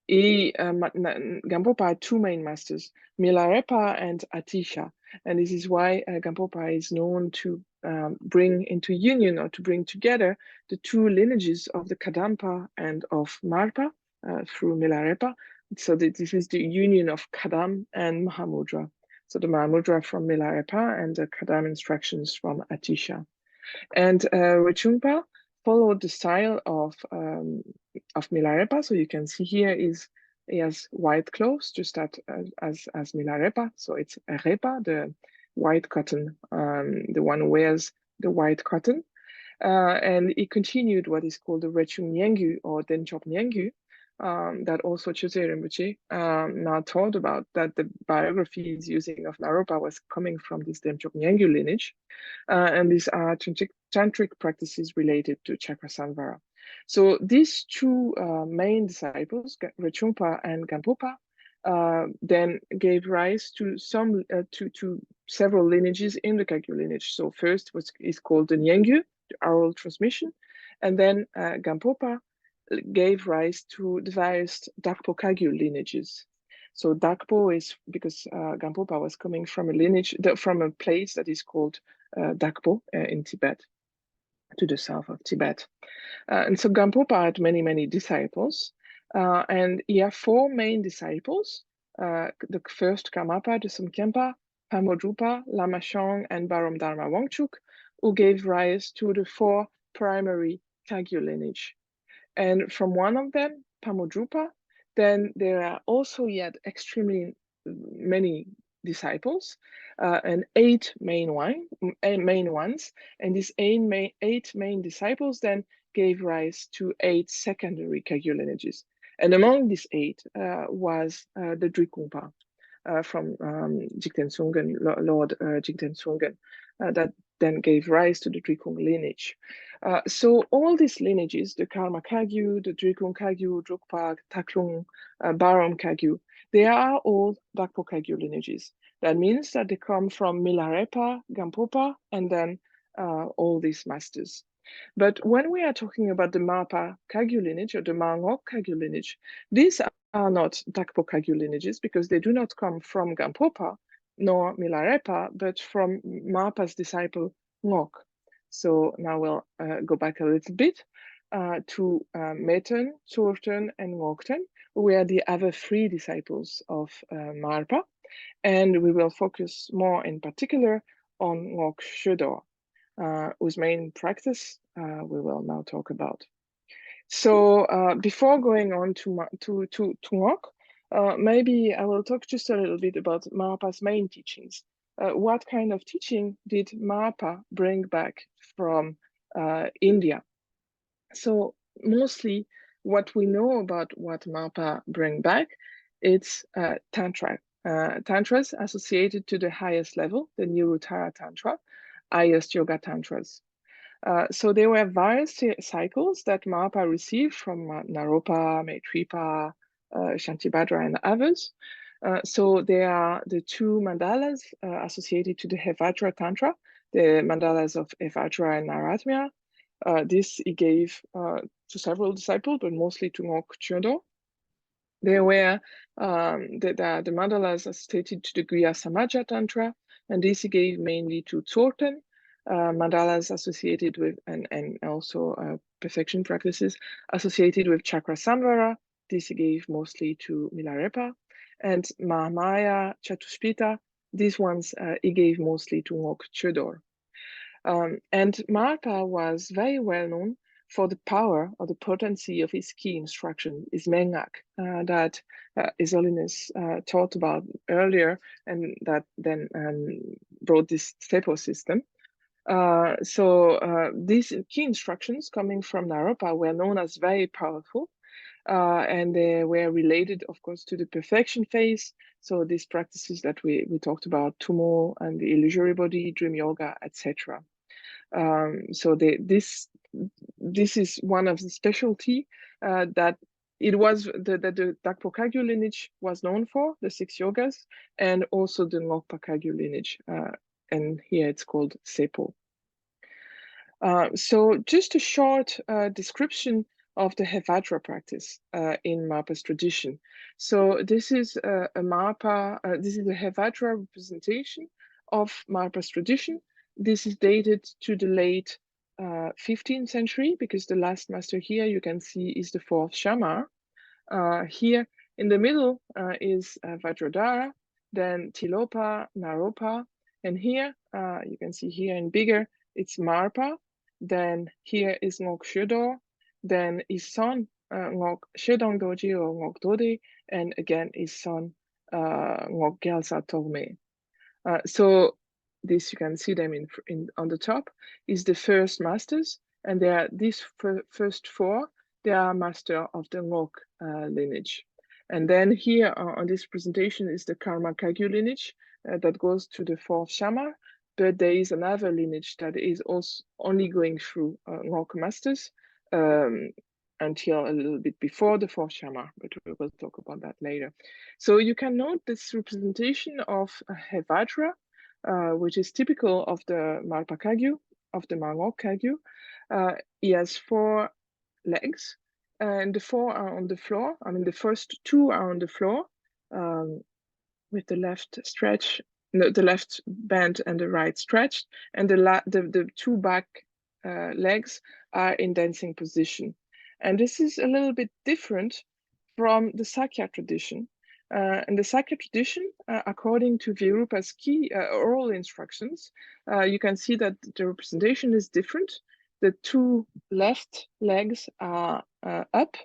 Gampopa had two main masters, Milarepa and Atisha. And this is why Gampopa is known to bring into union, or to bring together, the two lineages of the Kadampa and of Marpa through Milarepa. So this is the union of Kadam and Mahamudra. So the Mahamudra from Milarepa and the Kadam instructions from Atisha. And Rechungpa followed the style of Milarepa. So you can see here he has white clothes, just as Milarepa. So it's Repa, the white cotton, the one who wears the white cotton. And he continued what is called the Rechung Nyingyu, or Denchop Nyingyu, that also Chöze Rinpoche now told about, that the biographies using of Naropa was coming from this Denchop Nyingyu lineage. And these are tantric practices related to Chakra Samvara. So these two main disciples, Rechungpa and Gampopa, then gave rise to several lineages in the Kagyu lineage. So first is called the Nyingyu, the oral transmission, and then Gampopa gave rise to the various Dakpo Kagyu lineages. So Dakpo is because Gampopa was coming from a lineage, from a place that is called Dakpo in Tibet, to the south of Tibet. And so Gampopa had many, many disciples. And he had four main disciples. The first Karmapa, the Samkhenpa, Pamodrupa, Lama Shang, and Barom Dharma Wangchuk, who gave rise to the four primary Kagyu lineage. And from one of them, Pamodrupa, then there are also yet extremely many disciples, and 8 main ones. And these 8 main disciples then gave rise to 8 secondary Kagyu lineages. And among these 8 was the Drikungpa. from Jigten-sungen, Lord Jigten-sungen, that then gave rise to the Drikung lineage. So all these lineages, the Karma Kagyu, the Drikung Kagyu, Drukpa, Taklung, Barom Kagyu, they are all Dakpo Kagyu lineages. That means that they come from Milarepa, Gampopa, and then all these masters. But when we are talking about the Marpa Kagyu lineage or the Mar Ngok Kagyu lineage, these are not Dakpo Kagyu lineages because they do not come from Gampopa nor Milarepa, but from Marpa's disciple Ngok. So now we'll go back a little bit to Meten, Tsorten, and Ngokten, who were the other three disciples of Marpa. And we will focus more in particular on Ngok Shödor, whose main practice we will now talk about. So before going on to Ngok, maybe I will talk just a little bit about Marpa's main teachings. What kind of teaching did Marpa bring back from India? So mostly what we know about what Marpa bring back, it's Tantra. Tantras associated to the highest level, the Niruttara Tantra, highest yoga tantras. So there were various cycles that Marpa received from Naropa, Maitripa, Shantibhadra, and others. So there are the two mandalas associated to the Hevajra Tantra, the mandalas of Hevajra and Nairatmya. This he gave to several disciples, but mostly to Ngok Chödor. There were the mandalas associated to the Guya Samaja Tantra, and this he gave mainly to Tsorten. Mandalas associated with, and also perfection practices associated with Chakra Samvara. This he gave mostly to Milarepa. And Mahamaya, Chatushpita, these ones he gave mostly to Ngok Chödor. And Marpa was very well known for the power or the potency of his key instruction, his Mengak, that His Holiness taught about earlier, and that then brought this Stepo system. So these key instructions coming from Naropa were known as very powerful, and they were related, of course, to the perfection phase. So these practices that we talked about, Tumo and the illusory body, dream yoga, etc. So this is one of the specialty that it was that the Dakpo Kagyu lineage was known for, the 6 yogas, and also the Ngokpa Kagyu lineage, and here it's called Sepo. So just a short description of the Hevajra practice in Marpa's tradition. So this is a Marpa, this is a Hevajra representation of Marpa's tradition. This is dated to the late 15th century, because the last master here you can see is the 4th Shamar. Here in the middle is Vajradhara, then Tilopa, Naropa, and here you can see here in bigger, it's Marpa. Then here is Ngok Shödor, then his son Ngok Shödong Dorje or Ngok Dode, and again his son Ngok Gyalsa Torme. So this you can see them on the top is the first masters, and they are these first 4. They are master of the Ngok lineage. And then here on this presentation is the Karma Kagyu lineage that goes to the 4th Shamar. But there is another lineage that is also only going through Ngok masters until a little bit before the 4th Shamar, but we will talk about that later. So you can note this representation of Hevajra, which is typical of the Marpa Kagyu, of the Mar Ngok Kagyu. He has 4 legs, and the 4 are on the floor. I mean, the first 2 are on the floor with the left stretch, the left bend and the right stretched, and the 2 back legs are in dancing position. And this is a little bit different from the Sakya tradition. In the Sakya tradition, according to Virupa's key oral instructions, you can see that the representation is different. The 2 left legs are up,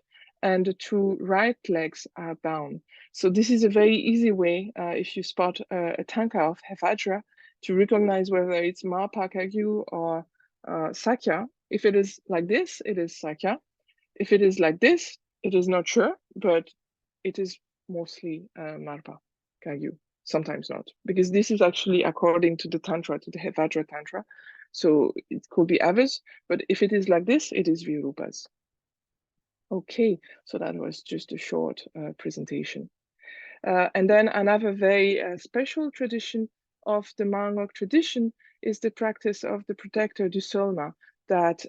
and the 2 right legs are down. So this is a very easy way, if you spot a tanka of Hevajra, to recognize whether it's Marpa Kagyu or Sakya. If it is like this, it is Sakya. If it is like this, it is not sure, but it is mostly Marpa Kagyu. sometimes not, because this is actually according to the Tantra, to the Hevajra Tantra. So it could be others, but if it is like this, it is Virupas. Okay, so that was just a short presentation. And then another very special tradition of the Mar Ngok tradition is the practice of the protector du Solma that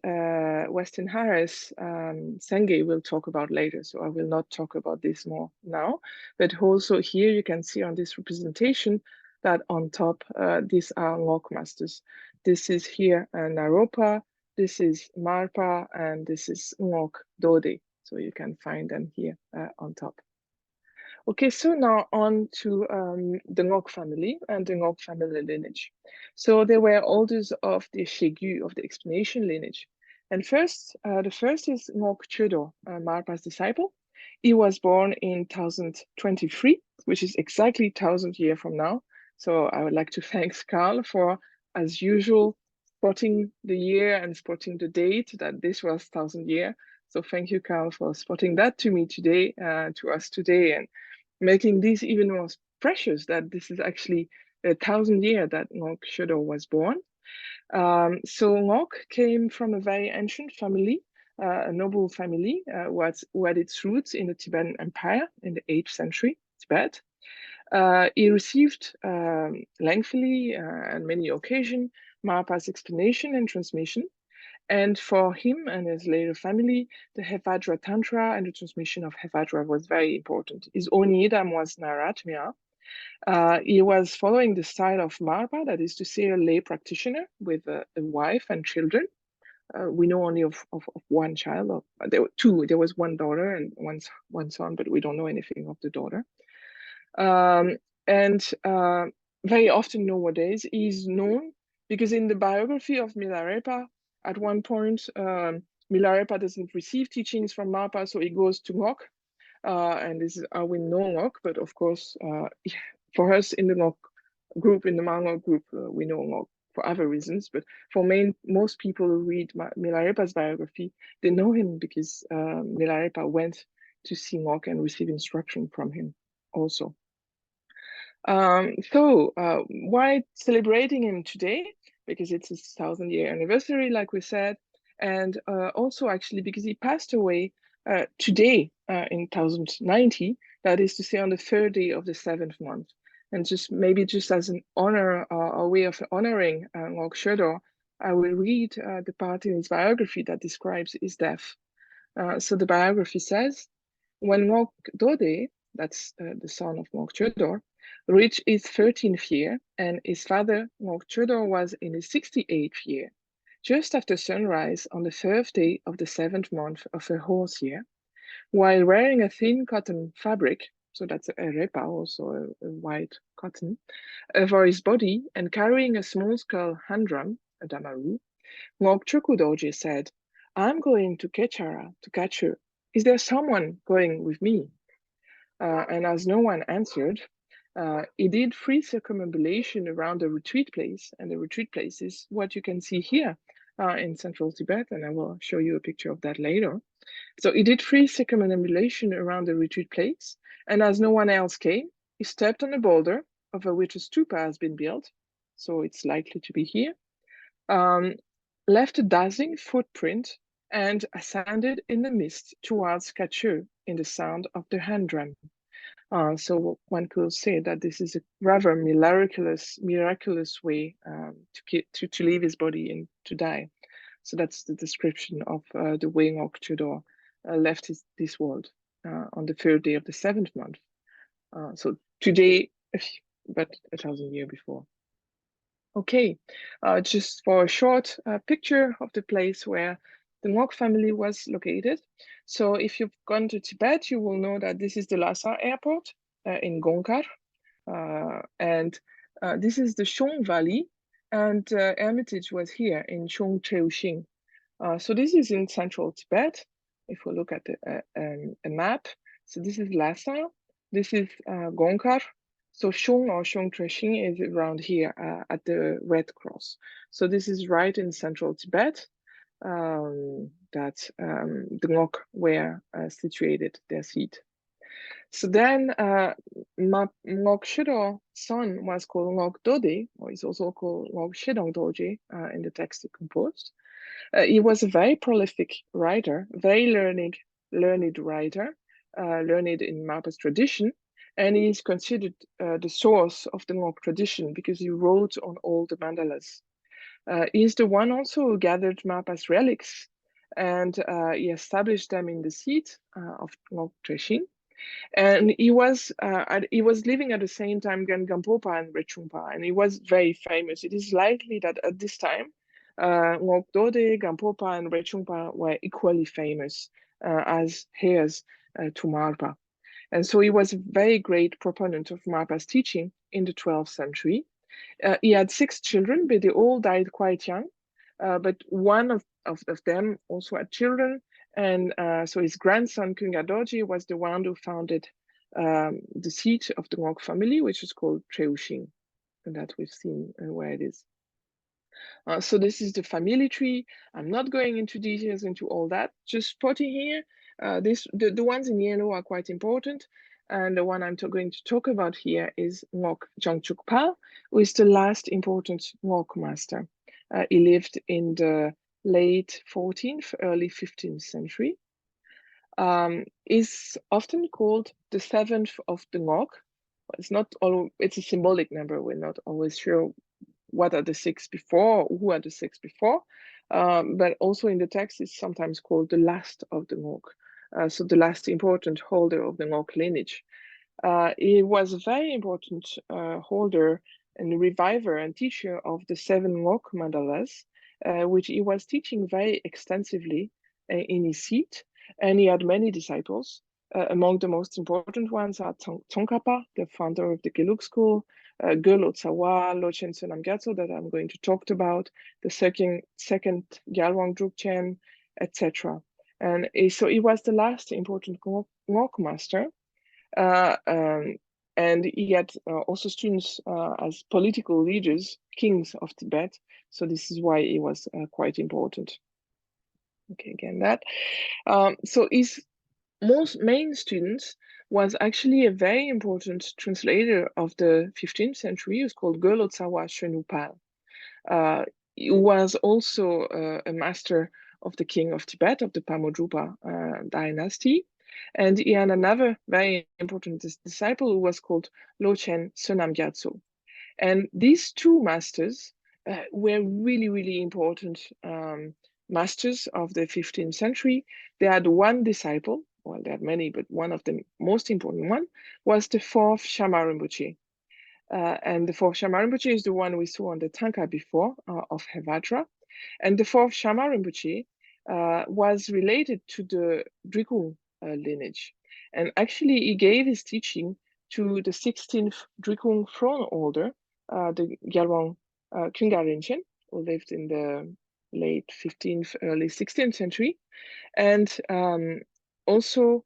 Weston Harris Senge will talk about later. So I will not talk about this more now, but also here you can see on this representation that on top, these are Ngok masters. This is here Naropa, this is Marpa, and this is Ngok Dode. So you can find them here on top. Okay, so now on to the Ngok family and the Ngok family lineage. So they were elders of the Chöku, of the explanation lineage. And first, the first is Ngok Chodor, Marpa's disciple. He was born in 1023, which is exactly 1000 years from now. So I would like to thank Carl for, as usual, spotting the year and spotting the date that this was 1000 years. So thank you, Carl, for spotting that to me today, to us today, and making this even more precious that this is actually 1000 years that Ngok Chodor was born. So Ngok came from a very ancient family, a noble family, who had its roots in the Tibetan Empire in the 8th century, Tibet. He received lengthily on many occasions Marpa's explanation and transmission. And for him and his later family, the Hevajra Tantra and the transmission of Hevajra was very important. His own yidam was Nairatmya. He was following the style of Marpa, that is to say, a lay practitioner with a wife and children. We know only of one child. There were two. There was one daughter and one son, but we don't know anything of the daughter. Very often nowadays, he's known because in the biography of Milarepa, at one point, Milarepa doesn't receive teachings from Marpa, so he goes to Ngok. And this is how we know Ngok, but of course, for us in the Ngok group, in the Mar Ngok group, we know Ngok for other reasons. But for most people who read Milarepa's biography, they know him because Milarepa went to see Ngok and receive instruction from him also. Why celebrating him today? Because it's his 1000-year anniversary, like we said, and also actually because he passed away today in 1090, that is to say on the 3rd day of the 7th month. And just as an honor, a way of honoring Ngok Chodor, I will read the part in his biography that describes his death. So the biography says, when Ngok Dode, that's the son of Ngok Chodor, reached his 13th year, and his father, Ngok Chodor, was in his 68th year, just after sunrise on the 3rd day of the 7th month of a horse year, while wearing a thin cotton fabric, so that's a repa, also a white cotton, over his body, and carrying a small skull hand drum, a damaru, Ngok Dorje said, "I'm going to Kechara to catch her. Is there someone going with me?" And as no one answered, he did 3 circumambulation around the retreat place, and the retreat place is what you can see here in central Tibet, and I will show you a picture of that later. So he did 3 circumambulation around the retreat place, and as no one else came, he stepped on a boulder over which a stupa has been built, so it's likely to be here, left a dazzling footprint, and ascended in the mist towards Kachu in the sound of the hand drum. So one could say that this is a rather miraculous way to leave his body and to die. So that's the description of the way Ngok Chodor left this world on the 3rd day of the 7th month. So today, but 1000 years before. Okay, just for a short picture of the place where the Ngok family was located. So if you've gone to Tibet, you will know that this is the Lhasa airport in Gongkar. And this is the Shong Valley, and Hermitage was here in Shong Cheuxing. So this is in central Tibet. If we look at a map, so this is Lhasa, this is Gongkar. So Shong or Shong Cheuxing is around here at the Red Cross. So this is right in central Tibet. That the Ngok were situated, their seat. So then Ngok Shido's son was called Ngok Dode, or is also called Ngok Shidong Dorje in the text he composed. He was a very prolific writer, very learned writer, learned in Marpa's tradition, and he is considered the source of the Ngok tradition because he wrote on all the mandalas. He is the one also who gathered Marpa's relics, and he established them in the seat of Ngok Treshin. And he was living at the same time Gampopa and Rechungpa, and he was very famous. It is likely that at this time, Ngok Dode, Gampopa, and Rechungpa were equally famous as heirs to Marpa. And so he was a very great proponent of Marpa's teaching in the 12th century. He had 6 children, but they all died quite young. But one of them also had children. And so his grandson, Kunga Dorje, was the one who founded the seat of the Ngok family, which is called Treushing, and that we've seen where it is. So this is the family tree. I'm not going into details into all that, just spotting here. The ones in yellow are quite important. And the one I'm going to talk about here is Ngok Jangchukpa, who is the last important Ngok master. He lived in the late 14th, early 15th century. Is often called the 7th of the Ngok. It's not all, it's a symbolic number. We're not always sure what are the 6 before, who are the 6 before. But also in the text, it's sometimes called the last of the Ngok. So the last important holder of the Ngok lineage. He was a very important holder and reviver and teacher of the 7 Ngok mandalas, which he was teaching very extensively in his seat. And he had many disciples. Among the most important ones are Tsongkhapa, the founder of the Gelug school, Ge Lotsawa, Lochen Sonam Gyatso that I'm going to talk about, the second Gyalwang Drukchen, etc. And so he was the last important Ngok master. And he had also students as political leaders, kings of Tibet. So this is why he was quite important. Okay, again that. So his most main students was actually a very important translator of the 15th century, who's called Ge Lotsawa Shenupal. He was also a master of the king of Tibet, of the Pamodrupa dynasty. And he had another very important disciple who was called Lochen Sonam Gyatso. And these 2 masters were really, really important masters of the 15th century. They had one disciple, well, they had many, but one of the most important one was the 4th Shama Rinpoche. And the 4th Shama Rinpoche is the one we saw on the Tanka before of Hevajra. And the 4th Shama Rinpoche was related to the Drikung lineage. And actually, he gave his teaching to the 16th Drikung throne holder, the Gyalwang Kunga Rinchen, who lived in the late 15th, early 16th century. And also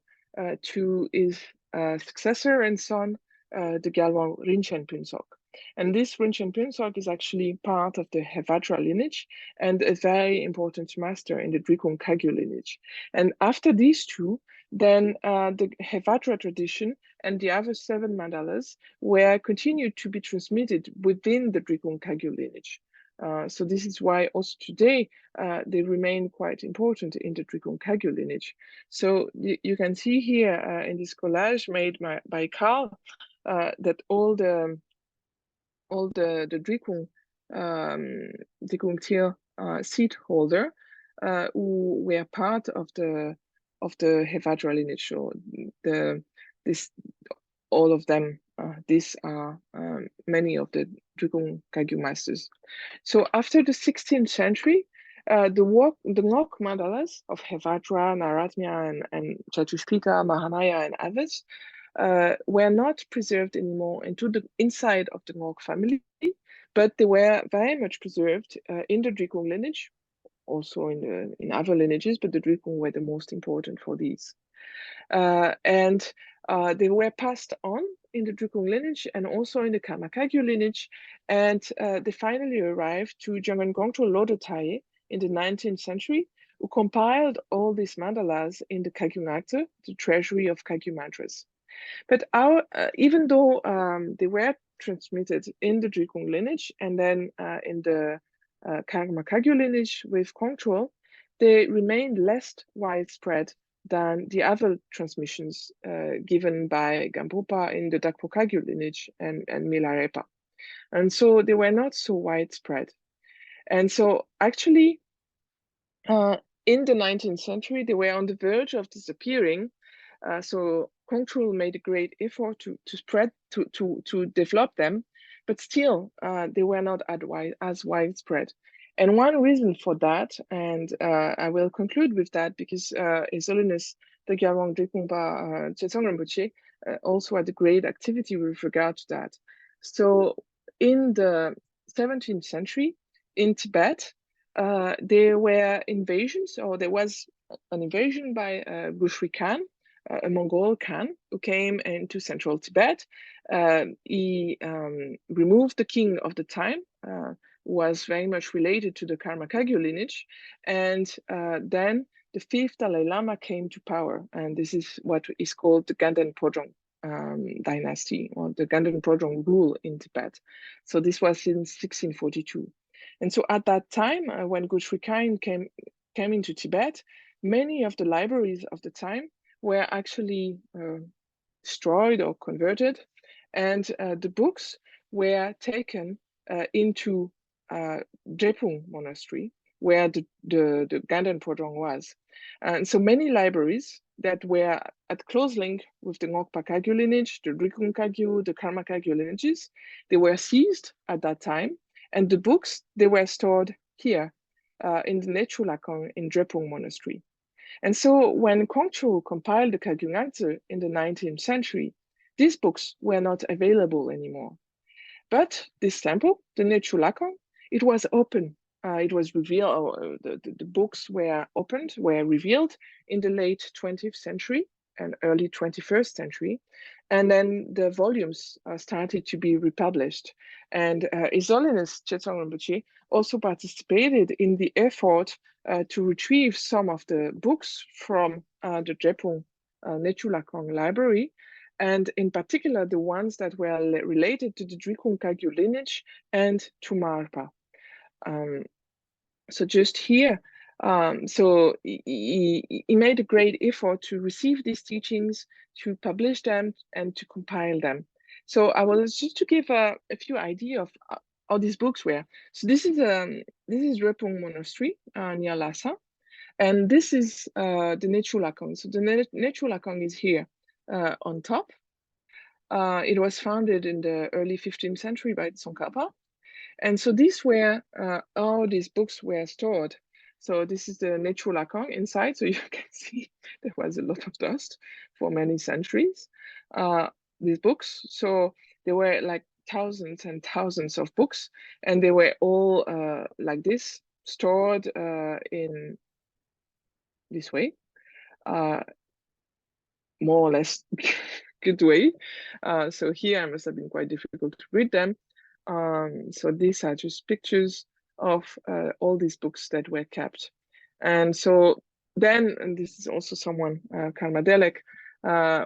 to his successor and son, the Gyalwang Rinchen Punsok. And this Rinchen Punsok is actually part of the Hevajra lineage and a very important master in the Drikung Kagyu lineage. And after these 2, then the Hevajra tradition and the other 7 mandalas were continued to be transmitted within the Drikung Kagyu lineage. So this is why also today they remain quite important in the Drikung Kagyu lineage. So you can see here in this collage made by Carl that all the Drikung Tier seat holder who were part of the Hevajra lineage. So all of them. These are many of the Drikung Kagyu masters. So after the 16th century, the Ngok mandalas of Hevajra, Nairatmya, and Chatushpita, Mahamaya, and others were not preserved anymore into the inside of the Ngok family, but they were very much preserved in the Drikung lineage, also in other lineages, but the Drikung were the most important for these. And they were passed on in the Drikung lineage and also in the Karma Kagyu lineage. And they finally arrived to German Gongcho Lodotaye in the 19th century, who compiled all these mandalas in the Kagyu Akte, the treasury of Kagyu mantras. But even though they were transmitted in the Drikung lineage and then in the Karma Kagyu lineage with control, they remained less widespread than the other transmissions given by Gampopa in the Dakpo Kagyu lineage and Milarepa. And so they were not so widespread. And so actually, in the 19th century, they were on the verge of disappearing. So control made a great effort to spread, to develop them, but still they were not as widespread. And one reason for that, and I will conclude with that because His Holiness the Gyalwang Drikungpa Chetsong Rinpoche also had a great activity with regard to that. So in the 17th century in Tibet, there were invasions, or there was an invasion by Gushri Khan, a Mongol Khan, who came into central Tibet. He removed the king of the time, was very much related to the Karma Kagyu lineage, and then the 5th Dalai Lama came to power, and this is what is called the Ganden Pojong dynasty, or the Ganden Pojong rule in Tibet. So this was in 1642. And so at that time, when Gushri Khan came into Tibet, many of the libraries of the time were actually destroyed or converted, and the books were taken into Drepung Monastery, where the Ganden Pojong was. And so many libraries that were at close link with the Ngokpa Kagyu lineage, the Drikung Kagyu, the Karma Kagyu lineages, they were seized at that time. And the books, they were stored here in the Nechulakong in Drepung Monastery. And so when Kongtrul compiled the Kagyu Ngangtse in the 19th century, these books were not available anymore. But this temple, the Nechulakong, it was open. It was revealed, the books were opened, were revealed in the late 20th century and early 21st century. And then the volumes started to be republished. And His Holiness Chetsong Rinpoche also participated in the effort to retrieve some of the books from the Drepung Nechulakong library, and in particular the ones that were related to the Drikung Kagyu lineage and to Marpa. So just here, so he made a great effort to receive these teachings, to publish them, and to compile them. So I will just to give a few idea of how these books were. So this is Drepung Monastery near Lhasa, and this is the Nechulakong. So the Nechulakong is here on top. It was founded in the early 15th century by Tsongkhapa. And so these were all these books were stored. So this is the Nechulakong inside. So you can see there was a lot of dust for many centuries, these books. So there were like thousands and thousands of books, and they were all like this, stored in this way, more or less good way. So here it must have been quite difficult to read them. So these are just pictures of all these books that were kept. And so then, and this is also someone, Karma Delek,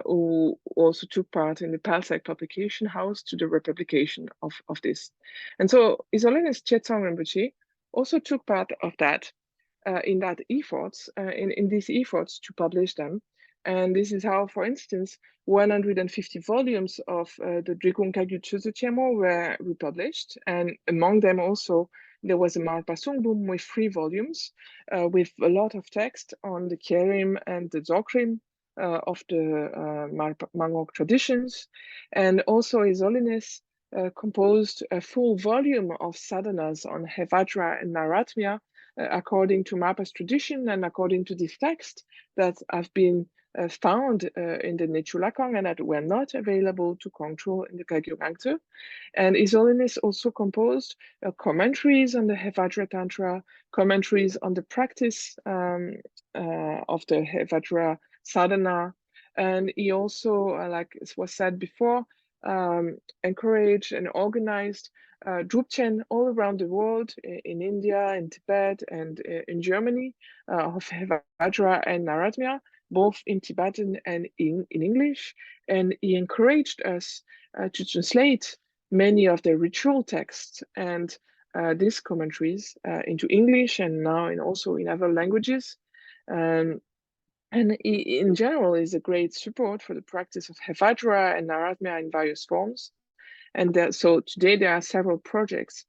who also took part in the Palsak publication house to the republication of this. And so His Holiness Chetsong Rinpoche also took part of that, in that efforts, in these efforts to publish them. And this is how, for instance, 150 volumes of the Drikung Kagyu Chözu were republished. And among them also, there was a Marpa Sungbum with 3 volumes, with a lot of text on the Kyerim and the Dzogrim of the Marpa Mangok traditions. And also His Holiness composed a full volume of sadhanas on Hevajra and Nairatmya, according to Marpa's tradition and according to this text that have been found in the Nechulakong and that were not available to control in the Kagyu Ngangtse. And His Holiness also composed commentaries on the Hevajra Tantra, commentaries on the practice of the Hevajra sadhana. And he also, like it was said before, encouraged and organized Drupchen all around the world, in India, in Tibet, and in Germany, of Hevajra and Nairatmya, both in Tibetan and in English. And he encouraged us to translate many of the ritual texts and these commentaries into English and now also in other languages. And in general is a great support for the practice of Hevajra and Nairatmya in various forms. And so today there are several projects.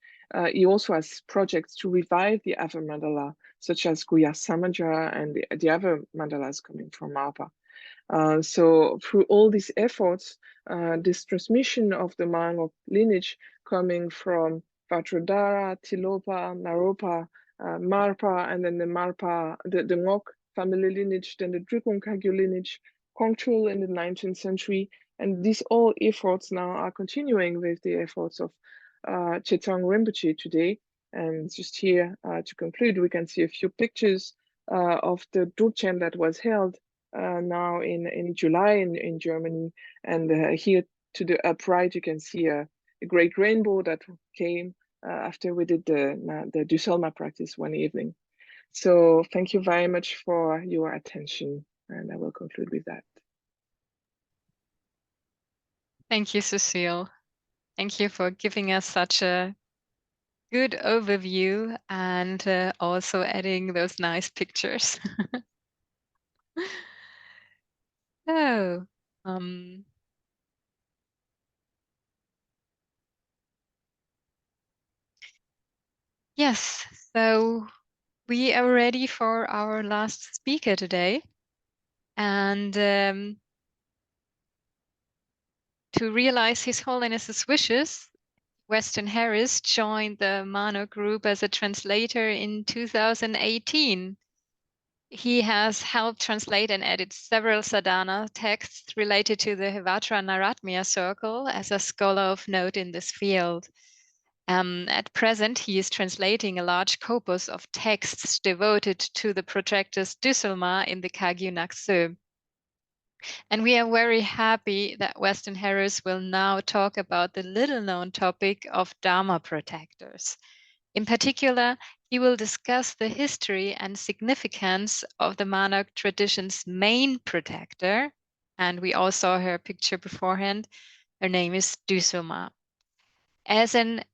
He also has projects to revive the other mandala, such as Guya Samaja and the other mandalas coming from Marpa. So through all these efforts, this transmission of the Mar Ngok lineage coming from Vajradhara, Tilopa, Naropa, Marpa, and then the Ngok family lineage, then the dritten lineage, Kongtrul in the 19th century. And these all efforts now are continuing with the efforts of Chetang Rinpoche today. And just here to conclude, we can see a few pictures of the Drupchen that was held now in July in Germany. And here to the upright, you can see a great rainbow that came after we did the Düsselma practice one evening. So thank you very much for your attention, and I will conclude with that. Thank you, Cecile. Thank you for giving us such a good overview and also adding those nice pictures. So, yes, so we are ready for our last speaker today. And to realize His Holiness's wishes, Weston Harris joined the Mar Ngok group as a translator in 2018. He has helped translate and edit several sadhana texts related to the Hevajra Nairatmya circle as a scholar of note in this field. At present, he is translating a large corpus of texts devoted to the projectors Düsselma in the Kagyu Naksu. And we are very happy that Weston Harris will now talk about the little-known topic of Dharma protectors. In particular, he will discuss the history and significance of the Mar Ngok tradition's main protector, and we all saw her picture beforehand. Her name is Düsselma. As an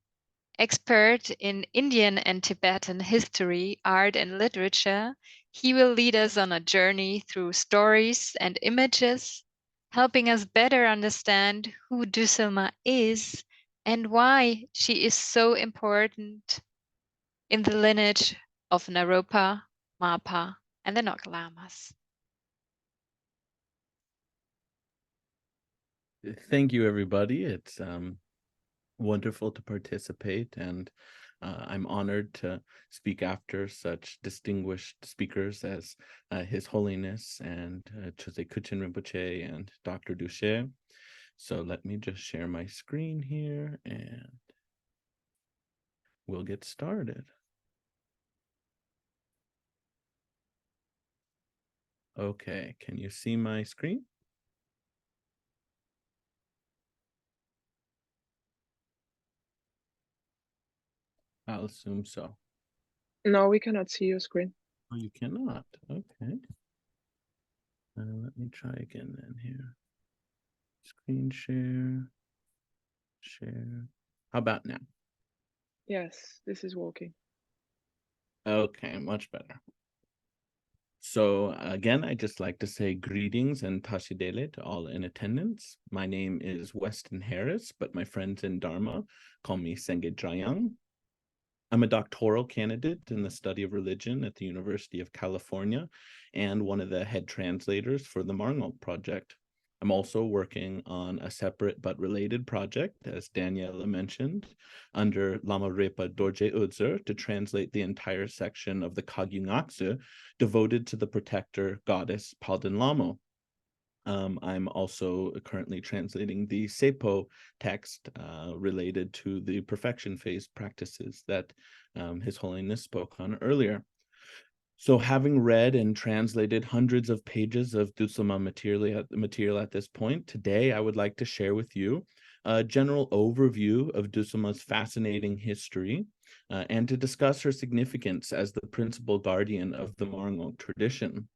expert in Indian and Tibetan history, art, and literature, he will lead us on a journey through stories and images, helping us better understand who Düsselma is and why she is so important in the lineage of Naropa, Marpa, and the Ngok Lamas. Thank you, everybody. It's wonderful to participate, and I'm honored to speak after such distinguished speakers as His Holiness and Chöze Kuchen Rinpoche and Dr. Duche. So let me just share my screen here and we'll get started. Okay, can you see my screen? I'll assume so. No, we cannot see your screen. Oh, you cannot. Okay. Let me try again then here. Screen share. Share. How about now? Yes, this is working. Okay, much better. So again, I'd just like to say greetings and tashidele to all in attendance. My name is Weston Harris, but my friends in Dharma call me Senge Drayang. I'm a doctoral candidate in the study of religion at the University of California and one of the head translators for the Mar Ngok project. I'm also working on a separate but related project, as Daniela mentioned, under Lama Repa Dorje Udzer to translate the entire section of the Kagyu Naksu devoted to the protector goddess Palden Lamo. I'm also currently translating the Sepo text related to the perfection phase practices that His Holiness spoke on earlier. So having read and translated hundreds of pages of Düsselma material at this point, today I would like to share with you a general overview of Düsselma's fascinating history and to discuss her significance as the principal guardian of the Mar Ngok tradition.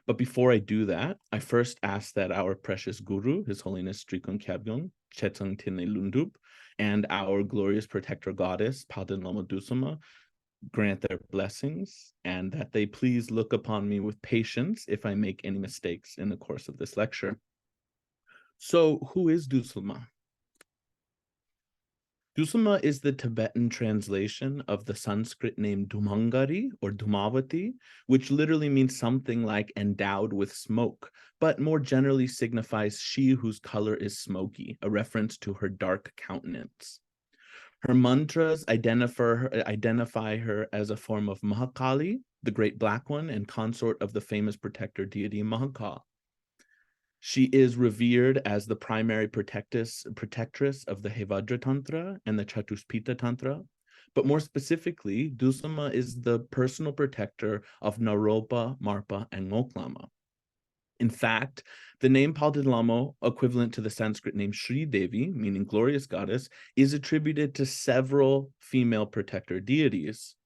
But before I do that, I first ask that our precious Guru, His Holiness Drikung Kyabgyong, Chetsang Tinle Lundup, and our glorious protector goddess, Palden Lama Dusama, grant their blessings, and that they please look upon me with patience if I make any mistakes in the course of this lecture. So, who is Dusulma? Dusulma is the Tibetan translation of the Sanskrit name Dhumangari or Dhumavati, which literally means something like endowed with smoke, but more generally signifies she whose color is smoky, a reference to her dark countenance. Her mantras identify her as a form of Mahakali, the great black one and consort of the famous protector deity Mahakal. She is revered as the primary protectress of the Hevajra Tantra and the Chatuspita Tantra. But more specifically, Dusulma is the personal protector of Naropa, Marpa, and Ngok Lama. In fact, the name Palden Lama, equivalent to the Sanskrit name Sri Devi, meaning glorious goddess, is attributed to several female protector deities.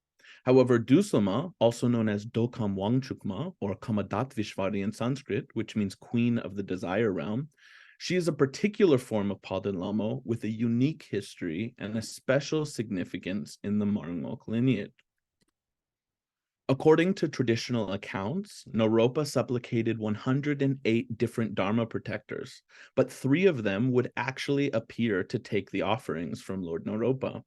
However, Dusulma, also known as Dokam Wangchukma or Kamadattvishvari in Sanskrit, which means queen of the desire realm, she is a particular form of Palden Lama with a unique history and a special significance in the Mar Ngok lineage. According to traditional accounts, Naropa supplicated 108 different Dharma protectors, but 3 of them would actually appear to take the offerings from Lord Naropa.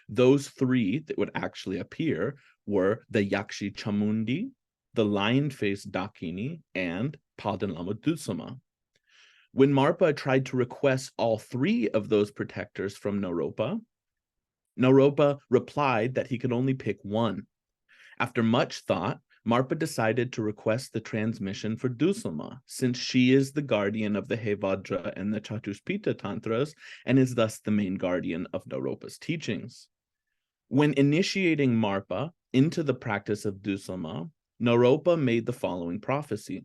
Those 3 that would actually appear were the Yakshi Chamundi, the lion-faced Dakini, and Palden Lama Dusulma. When Marpa tried to request all 3 of those protectors from Naropa, Naropa replied that he could only pick one. After much thought, Marpa decided to request the transmission for Dusulma, since she is the guardian of the Hevajra and the Chatuspita Tantras, and is thus the main guardian of Naropa's teachings. When initiating Marpa into the practice of Dusulma, Naropa made the following prophecy.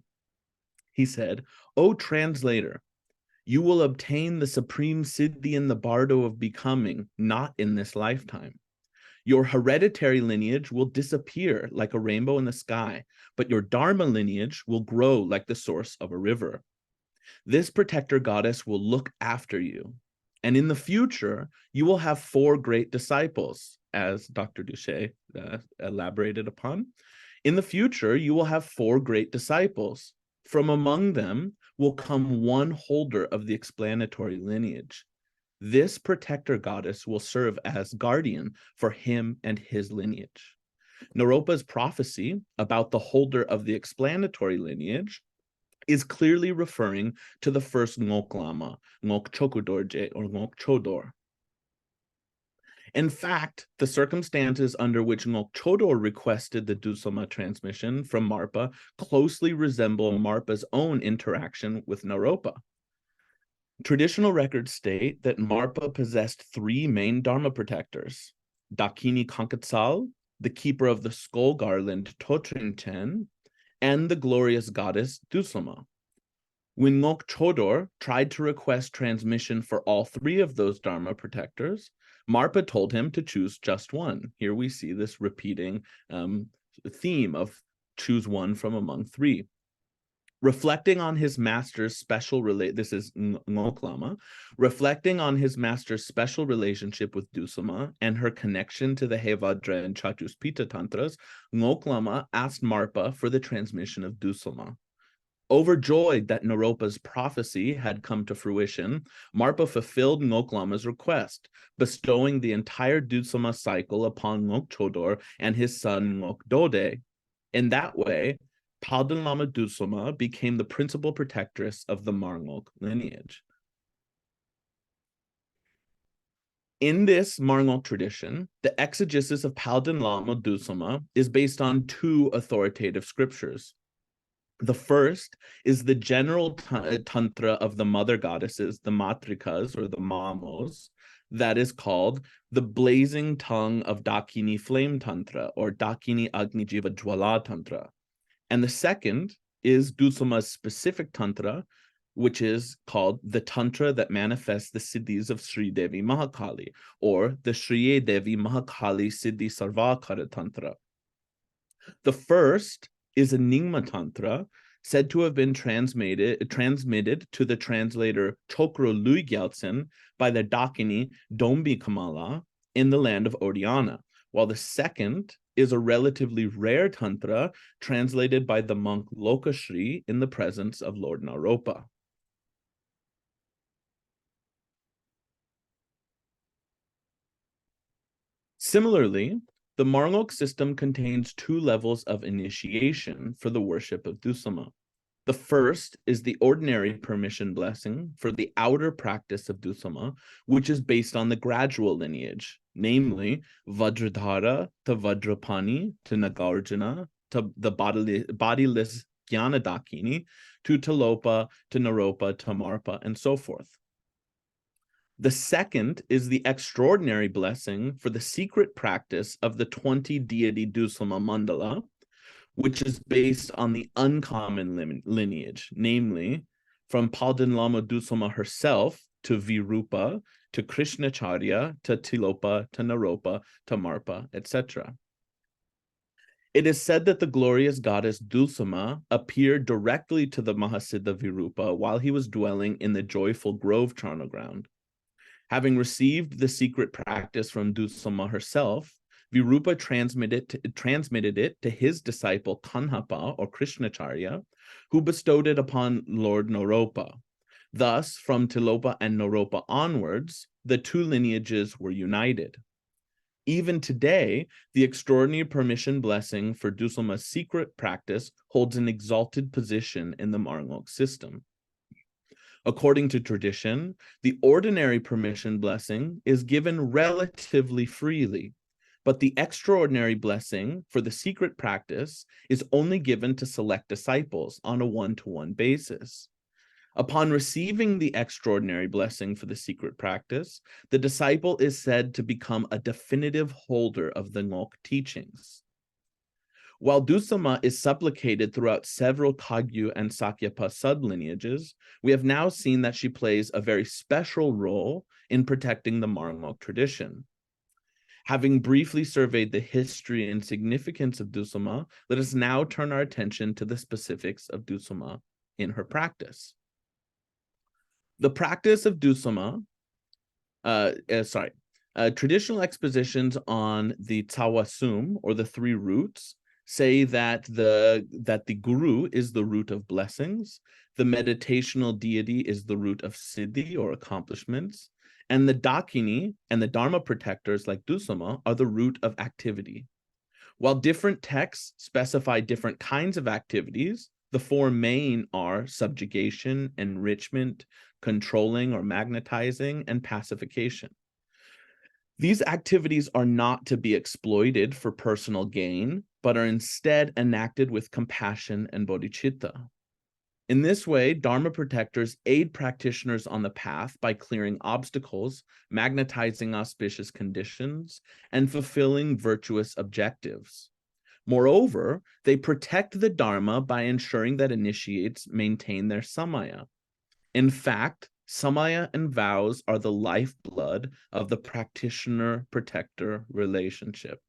He said, "O translator, you will obtain the supreme siddhi in the bardo of becoming, not in this lifetime. Your hereditary lineage will disappear like a rainbow in the sky, but your Dharma lineage will grow like the source of a river. This protector goddess will look after you. And in the future, you will have 4 great disciples, as Dr. Duché elaborated upon. In the future, you will have 4 great disciples. From among them will come one holder of the explanatory lineage. This protector goddess will serve as guardian for him and his lineage." Naropa's prophecy about the holder of the explanatory lineage is clearly referring to the first Ngok Lama, Ngok Chokudorje, or Ngok Chodor. In fact, the circumstances under which Ngok Chodor requested the Dusulma transmission from Marpa closely resemble Marpa's own interaction with Naropa. Traditional records state that Marpa possessed 3 main Dharma protectors: Dakini Kankatsal, the keeper of the skull garland Totrinchen, and the glorious goddess Dusulma. When Ngok Chodor tried to request transmission for all 3 of those Dharma protectors, Marpa told him to choose just one. Here we see this repeating theme of choose one from among 3. Reflecting on his master's special this is Ngok Lama, reflecting on his master's special relationship with Dusulma and her connection to the Hevajra and Chatuspita Tantras, Ngok Lama asked Marpa for the transmission of Dusulma. Overjoyed that Naropa's prophecy had come to fruition, Marpa fulfilled Ngok Lama's request, bestowing the entire Dusulma cycle upon Ngok Chodor and his son Ngok Dode. In that way, Palden Lama Dusulma became the principal protectress of the Mar Ngok lineage. In this Mar Ngok tradition, the exegesis of Palden Lama Dusulma is based on 2 authoritative scriptures. The first is the general tantra of the mother goddesses, the matrikas or the mamos, that is called the blazing tongue of Dakini flame tantra or Dakini Agni Jiva Jwala tantra. And the second is Dusulma's specific tantra, which is called the tantra that manifests the siddhis of Sri Devi Mahakali, or the Sri Devi Mahakali Siddhi Sarvakara tantra. The first is Enigma tantra, said to have been transmitted to the translator Chokro Luigyaltsen by the Dakini Dombi Kamala in the land of Oriana, while the second is a relatively rare tantra translated by the monk Lokashri in the presence of Lord Naropa. Similarly, the Mar Ngok system contains two levels of initiation for the worship of Dusama. The first is the ordinary permission blessing for the outer practice of Dusama, which is based on the gradual lineage, namely Vajradhara to Vajrapani to Nagarjuna to the bodiless Jnanadakini to Tilopa to Naropa to Marpa and so forth. The second is the extraordinary blessing for the secret practice of the 20 deity Dusama Mandala, which is based on the uncommon lineage, namely from Palden Lama Dusama herself to Virupa, to Krishnacharya, to Tilopa, to Naropa, to Marpa, etc. It is said that the glorious goddess Dusama appeared directly to the Mahasiddha Virupa while he was dwelling in the joyful grove charna ground. Having received the secret practice from Dusama herself, Virupa transmitted it to his disciple Kanhapa or Krishnacharya, who bestowed it upon Lord Naropa. Thus, from Tilopa and Naropa onwards, the two lineages were united. Even today, the extraordinary permission blessing for Dusama's secret practice holds an exalted position in the Mar Ngok system. According to tradition, the ordinary permission blessing is given relatively freely, but the extraordinary blessing for the secret practice is only given to select disciples on a one-to-one basis. Upon receiving the extraordinary blessing for the secret practice, the disciple is said to become a definitive holder of the Ngok teachings. While Dusama is supplicated throughout several Kagyu and Sakyapa sublineages, we have now seen that she plays a very special role in protecting the Mar Ngok tradition. Having briefly surveyed the history and significance of Dusama, let us now turn our attention to the specifics of Dusama in her practice. The practice of Dusama, traditional expositions on the Tsawasum, or the three roots, say that the guru is the root of blessings, the meditational deity is the root of siddhi or accomplishments, and the dakini and the dharma protectors like Dusama are the root of activity. While different texts specify different kinds of activities, the four main are subjugation, enrichment, controlling or magnetizing, and pacification. These activities are not to be exploited for personal gain, but are instead enacted with compassion and bodhicitta. In this way, Dharma protectors aid practitioners on the path by clearing obstacles, magnetizing auspicious conditions, and fulfilling virtuous objectives. Moreover, they protect the Dharma by ensuring that initiates maintain their samaya. In fact, samaya and vows are the lifeblood of the practitioner-protector relationship.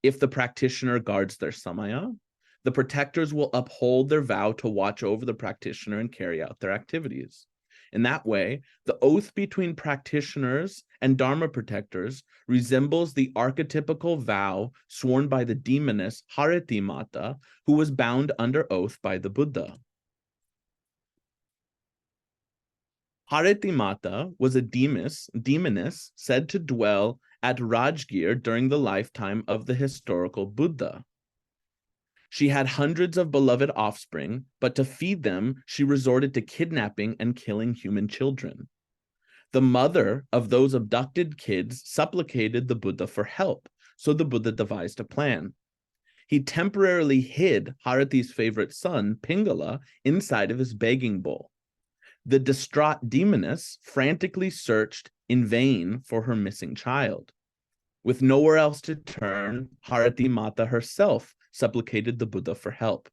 If the practitioner guards their samaya, the protectors will uphold their vow to watch over the practitioner and carry out their activities. In that way, the oath between practitioners and Dharma protectors resembles the archetypical vow sworn by the demoness Harati Mata, who was bound under oath by the Buddha. Harati Mata was a demoness said to dwell at Rajgir during the lifetime of the historical Buddha. She had hundreds of beloved offspring, but to feed them, she resorted to kidnapping and killing human children. The mother of those abducted kids supplicated the Buddha for help, so the Buddha devised a plan. He temporarily hid Harati's favorite son, Pingala, inside of his begging bowl. The distraught demoness frantically searched in vain for her missing child. With nowhere else to turn, Harati Mata herself supplicated the Buddha for help.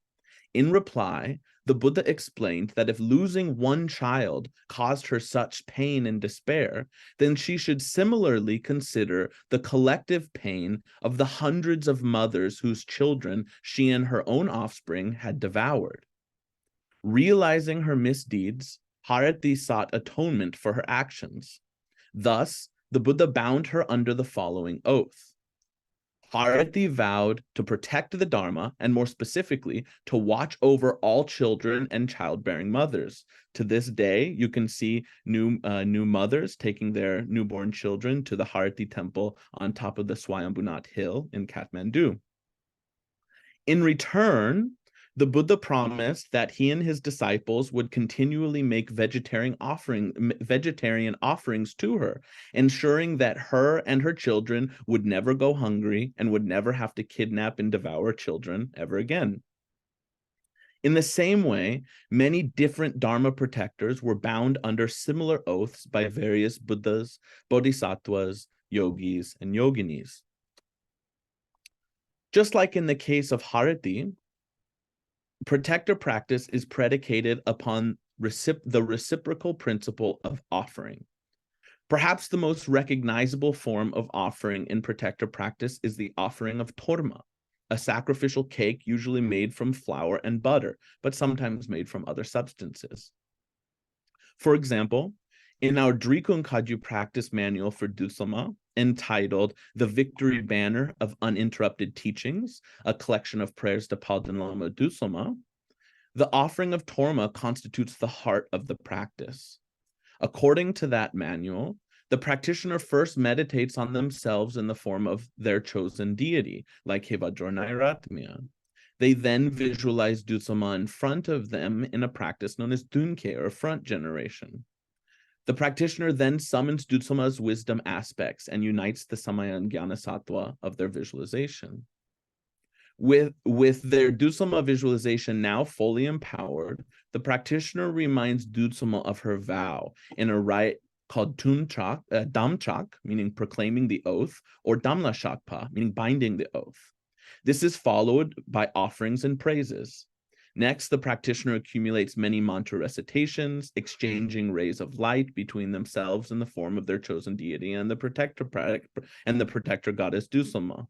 In reply, the Buddha explained that if losing one child caused her such pain and despair, then she should similarly consider the collective pain of the hundreds of mothers whose children she and her own offspring had devoured. Realizing her misdeeds, Harati sought atonement for her actions. Thus, the Buddha bound her under the following oath. Harati vowed to protect the Dharma, and more specifically, to watch over all children and childbearing mothers. To this day, you can see new mothers taking their newborn children to the Harati temple on top of the Swayambhunath hill in Kathmandu. In return, the Buddha promised that he and his disciples would continually make vegetarian offerings to her, ensuring that her and her children would never go hungry and would never have to kidnap and devour children ever again. In the same way, many different Dharma protectors were bound under similar oaths by various Buddhas, Bodhisattvas, yogis, and yoginis. Just like in the case of Harati, protector practice is predicated upon the reciprocal principle of offering. Perhaps the most recognizable form of offering in protector practice is the offering of torma, a sacrificial cake usually made from flour and butter, but sometimes made from other substances. For example, in our Drikung Kagyu practice manual for Dusama, entitled The Victory Banner of Uninterrupted Teachings, a collection of prayers to Palden Lama Dusama, the offering of torma constitutes the heart of the practice. According to that manual, the practitioner first meditates on themselves in the form of their chosen deity, like Hevajra Nairatmya. They then visualize Dusama in front of them in a practice known as Dunke, or front generation. The practitioner then summons Dusama's wisdom aspects and unites the Samaya and Jnana Sattva of their visualization. With their Dusama visualization now fully empowered, the practitioner reminds Dusama of her vow in a rite called Damchak, meaning proclaiming the oath, or Damla Shakpa, meaning binding the oath. This is followed by offerings and praises. Next, the practitioner accumulates many mantra recitations, exchanging rays of light between themselves in the form of their chosen deity and the protector goddess Dusama.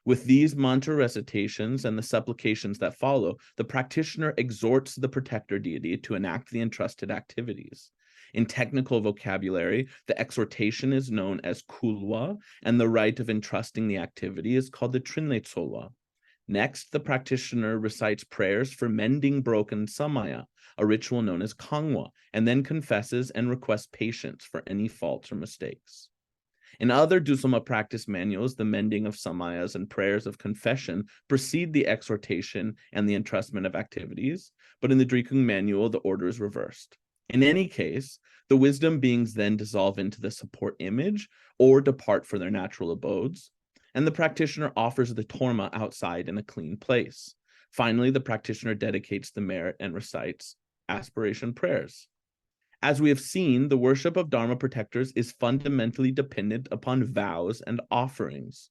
With these mantra recitations and the supplications that follow, the practitioner exhorts the protector deity to enact the entrusted activities. In technical vocabulary, the exhortation is known as kulwa, and the rite of entrusting the activity is called the trinletsolwa. Next, the practitioner recites prayers for mending broken samaya, a ritual known as kangwa, and then confesses and requests patience for any faults or mistakes. In other Dusama practice manuals, the mending of samayas and prayers of confession precede the exhortation and the entrustment of activities, but in the Drikung manual, the order is reversed. In any case, the wisdom beings then dissolve into the support image or depart for their natural abodes, and the practitioner offers the torma outside in a clean place. Finally, the practitioner dedicates the merit and recites aspiration prayers. As we have seen, the worship of Dharma protectors is fundamentally dependent upon vows and offerings.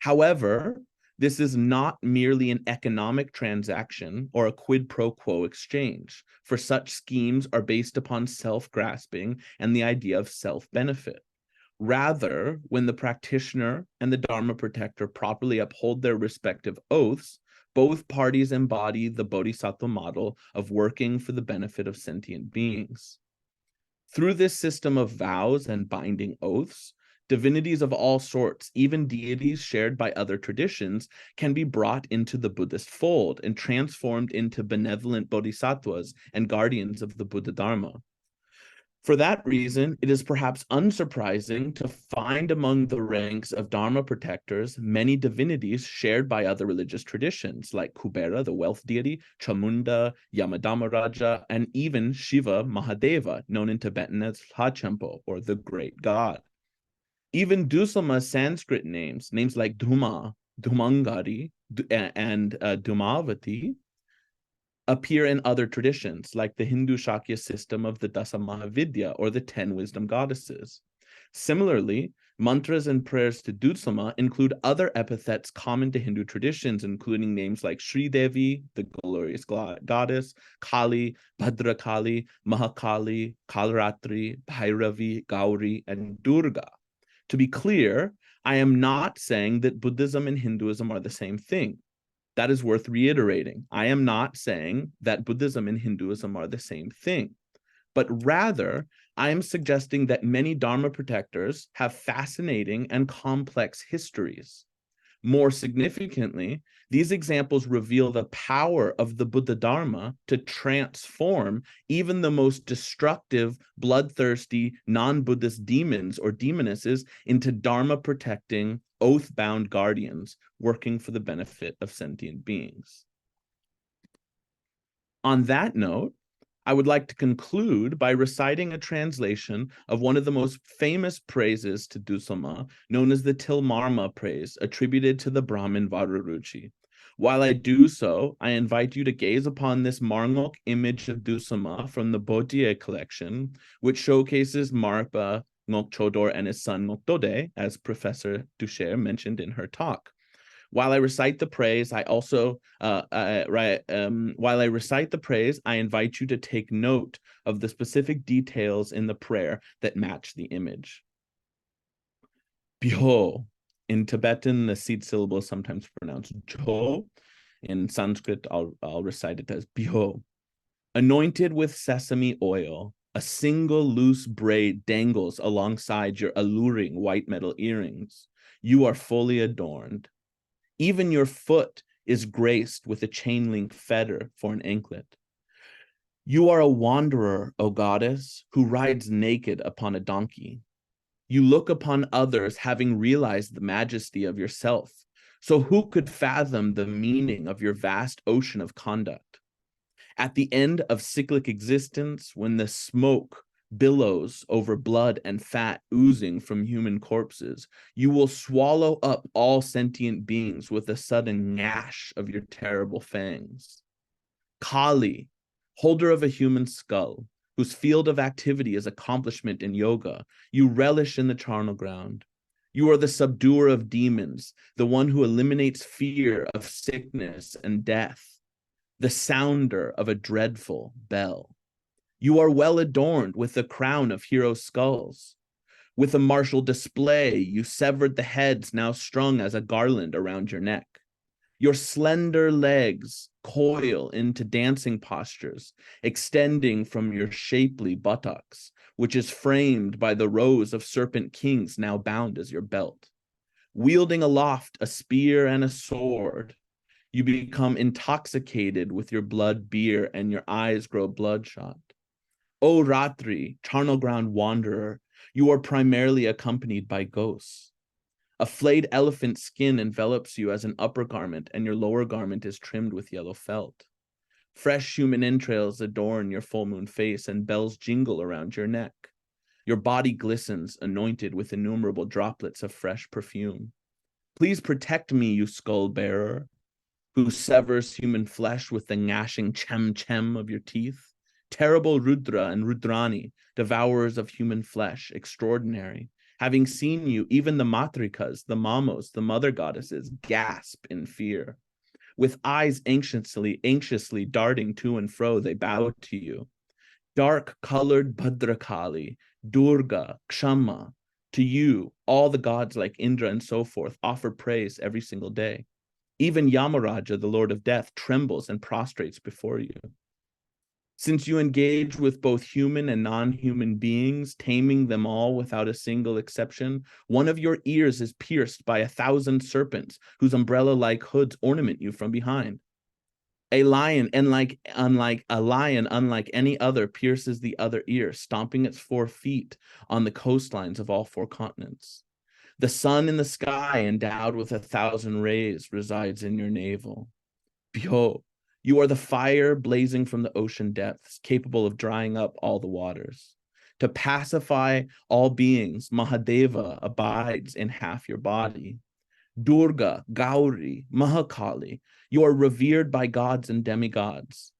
However, this is not merely an economic transaction or a quid pro quo exchange, for such schemes are based upon self-grasping and the idea of self-benefit. Rather, when the practitioner and the Dharma protector properly uphold their respective oaths, both parties embody the Bodhisattva model of working for the benefit of sentient beings. Through this system of vows and binding oaths, divinities of all sorts, even deities shared by other traditions, can be brought into the Buddhist fold and transformed into benevolent bodhisattvas and guardians of the Buddha Dharma. For that reason, it is perhaps unsurprising to find among the ranks of Dharma protectors many divinities shared by other religious traditions, like Kubera, the wealth deity, Chamunda, Yamadhamaraja, and even Shiva Mahadeva, known in Tibetan as Lhachenpo, or the great god. Even Dusama's Sanskrit names like Dhuma, Dhumangari, and Dhumavati, appear in other traditions, like the Hindu Shakya system of the Dasa Mahavidya, or the 10 wisdom goddesses. Similarly, mantras and prayers to Dusama include other epithets common to Hindu traditions, including names like Sri Devi, the glorious goddess, Kali, Bhadrakali, Mahakali, Kalratri, Bhairavi, Gauri, and Durga. To be clear, I am not saying that Buddhism and Hinduism are the same thing. That is worth reiterating. I am not saying that Buddhism and Hinduism are the same thing, but rather I am suggesting that many Dharma protectors have fascinating and complex histories. More significantly, these examples reveal the power of the Buddha Dharma to transform even the most destructive, bloodthirsty, non-Buddhist demons or demonesses into Dharma-protecting, oath-bound guardians working for the benefit of sentient beings. On that note, I would like to conclude by reciting a translation of one of the most famous praises to Dusama, known as the Tilmarma praise, attributed to the Brahmin Vararuchi. While I do so, I invite you to gaze upon this Mar Ngok image of Dusama from the Dorje collection, which showcases Marpa Ngok Chodor and his son Ngok Dode, as Professor Ducher mentioned in her talk. While I recite the praise, I invite you to take note of the specific details in the prayer that match the image. Bho. In Tibetan, the seed syllable is sometimes pronounced jo. In Sanskrit, I'll recite it as Bho. Anointed with sesame oil, a single loose braid dangles alongside your alluring white metal earrings. You are fully adorned. Even your foot is graced with a chain-link fetter for an anklet. You are a wanderer, O goddess, who rides naked upon a donkey. You look upon others having realized the majesty of yourself. So who could fathom the meaning of your vast ocean of conduct? At the end of cyclic existence, when the smoke billows over blood and fat oozing from human corpses, you will swallow up all sentient beings with a sudden gnash of your terrible fangs. Kali, holder of a human skull, whose field of activity is accomplishment in yoga, you relish in the charnel ground. You are the subduer of demons, the one who eliminates fear of sickness and death, the sounder of a dreadful bell. You are well adorned with the crown of hero skulls. With a martial display, you severed the heads now strung as a garland around your neck. Your slender legs coil into dancing postures, extending from your shapely buttocks, which is framed by the rows of serpent kings now bound as your belt. Wielding aloft a spear and a sword, you become intoxicated with your blood beer and your eyes grow bloodshot. O Ratri, charnel ground wanderer, you are primarily accompanied by ghosts. A flayed elephant skin envelops you as an upper garment, and your lower garment is trimmed with yellow felt. Fresh human entrails adorn your full moon face, and bells jingle around your neck. Your body glistens, anointed with innumerable droplets of fresh perfume. Please protect me, you skull bearer, who severs human flesh with the gnashing chem-chem of your teeth. Terrible Rudra and Rudrani, devourers of human flesh, extraordinary. Having seen you, even the Matrikas, the Mamos, the mother goddesses, gasp in fear. With eyes anxiously darting to and fro, they bow to you. Dark-colored Bhadrakali, Durga, Kshama, to you, all the gods like Indra and so forth offer praise every single day. Even Yamaraja, the Lord of Death, trembles and prostrates before you. Since you engage with both human and non-human beings, taming them all without a single exception, one of your ears is pierced by 1,000 serpents whose umbrella-like hoods ornament you from behind. A lion, unlike any other, pierces the other ear, stomping its 4 feet on the coastlines of all 4 continents. The sun in the sky, endowed with 1,000 rays, resides in your navel. Behold, you are the fire blazing from the ocean depths, capable of drying up all the waters. To pacify all beings, Mahadeva abides in half your body. Durga, Gauri, Mahakali, you are revered by gods and demigods.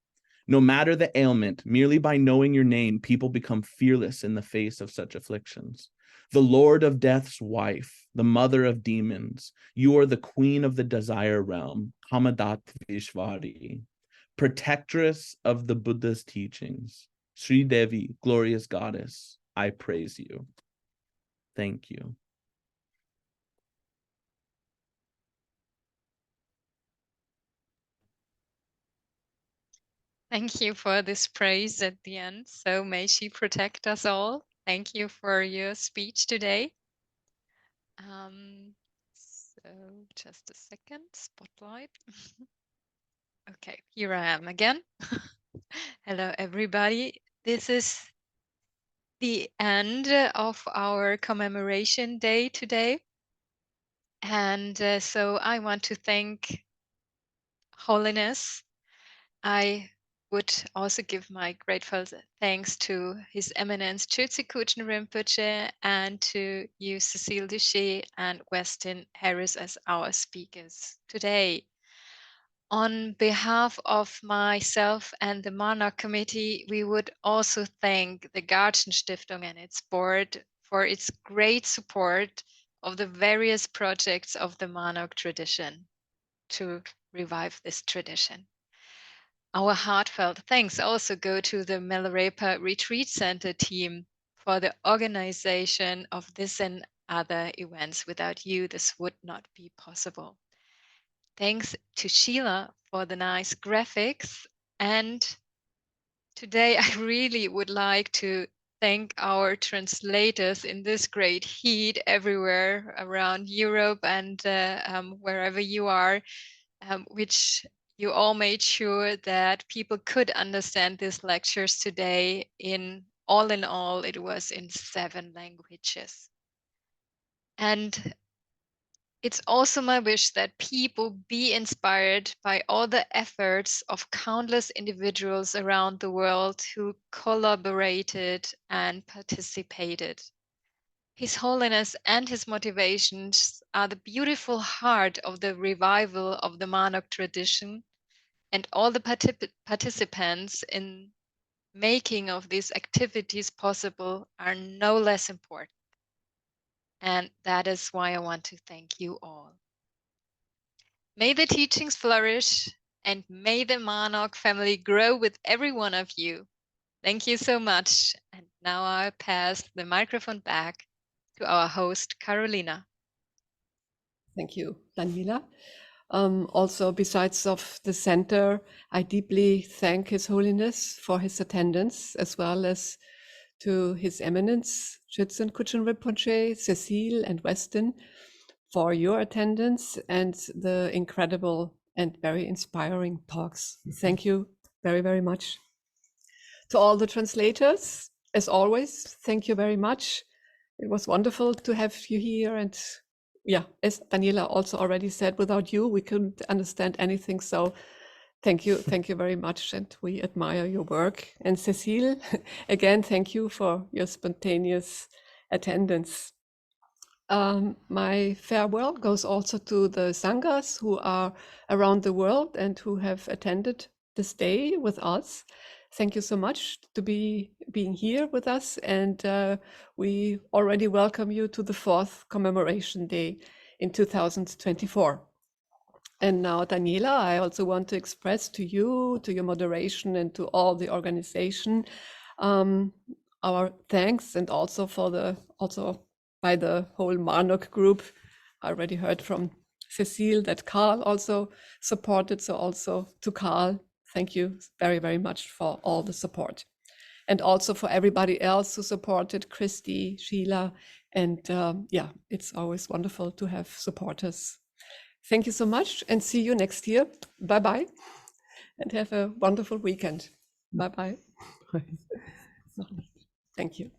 No matter the ailment, merely by knowing your name, people become fearless in the face of such afflictions. The Lord of Death's wife, the mother of demons, you are the queen of the desire realm, Kamadattvishvari, protectress of the Buddha's teachings. Sri Devi, glorious goddess, I praise you. Thank you. Thank you for this praise at the end. So may she protect us all. Thank you for your speech today. So just a second, spotlight. Okay, here I am again. Hello, everybody. This is the end of our commemoration day today. And so I want to thank Holiness. I would also give my grateful thanks to His Eminence Chötse Rinpoche and to you, Cecile Duché and Weston Harris as our speakers today. On behalf of myself and the Mar Ngok Committee, we would also thank the Gartenstiftung and its board for its great support of the various projects of the Mar Ngok tradition to revive this tradition. Our heartfelt thanks also go to the Milarepa Retreat Center team for the organization of this and other events. Without you, this would not be possible. Thanks to Sheila for the nice graphics. And today I really would like to thank our translators in this great heat everywhere around Europe and wherever you are, which you all made sure that people could understand these lectures today. In all, it was in 7 languages. And it's also my wish that people be inspired by all the efforts of countless individuals around the world who collaborated and participated. His Holiness and his motivations are the beautiful heart of the revival of the Mar Ngok tradition, and all the participants in making of these activities possible are no less important. And that is why I want to thank you all. May the teachings flourish and may the Mar Ngok family grow with every one of you. Thank you so much. And now I pass the microphone back to our host, Carolina. Thank you, Daniela. Also, besides of the center, I deeply thank His Holiness for his attendance, as well as to His Eminence, Chötsen Rinpoche, Cecile and Weston, for your attendance and the incredible and very inspiring talks. Thank you very, very much. To all the translators, as always, thank you very much. It was wonderful to have you here. And yeah, as Daniela also already said, without you, we couldn't understand anything. So thank you very much. And we admire your work. And Cecile, again, thank you for your spontaneous attendance. My farewell goes also to the Sanghas who are around the world and who have attended this day with us. Thank you so much to being here with us, and we already welcome you to the 4th commemoration day in 2024. And now, Daniela, I also want to express to you, to your moderation, and to all the organization, our thanks, and also by the whole Mar Ngok group. I already heard from Cecile that Carl also supported, so also to Carl, thank you very, very much for all the support. And also for everybody else who supported, Christy, Sheila, and yeah, it's always wonderful to have supporters. Thank you so much and see you next year. Bye-bye and have a wonderful weekend. Bye-bye. Thank you.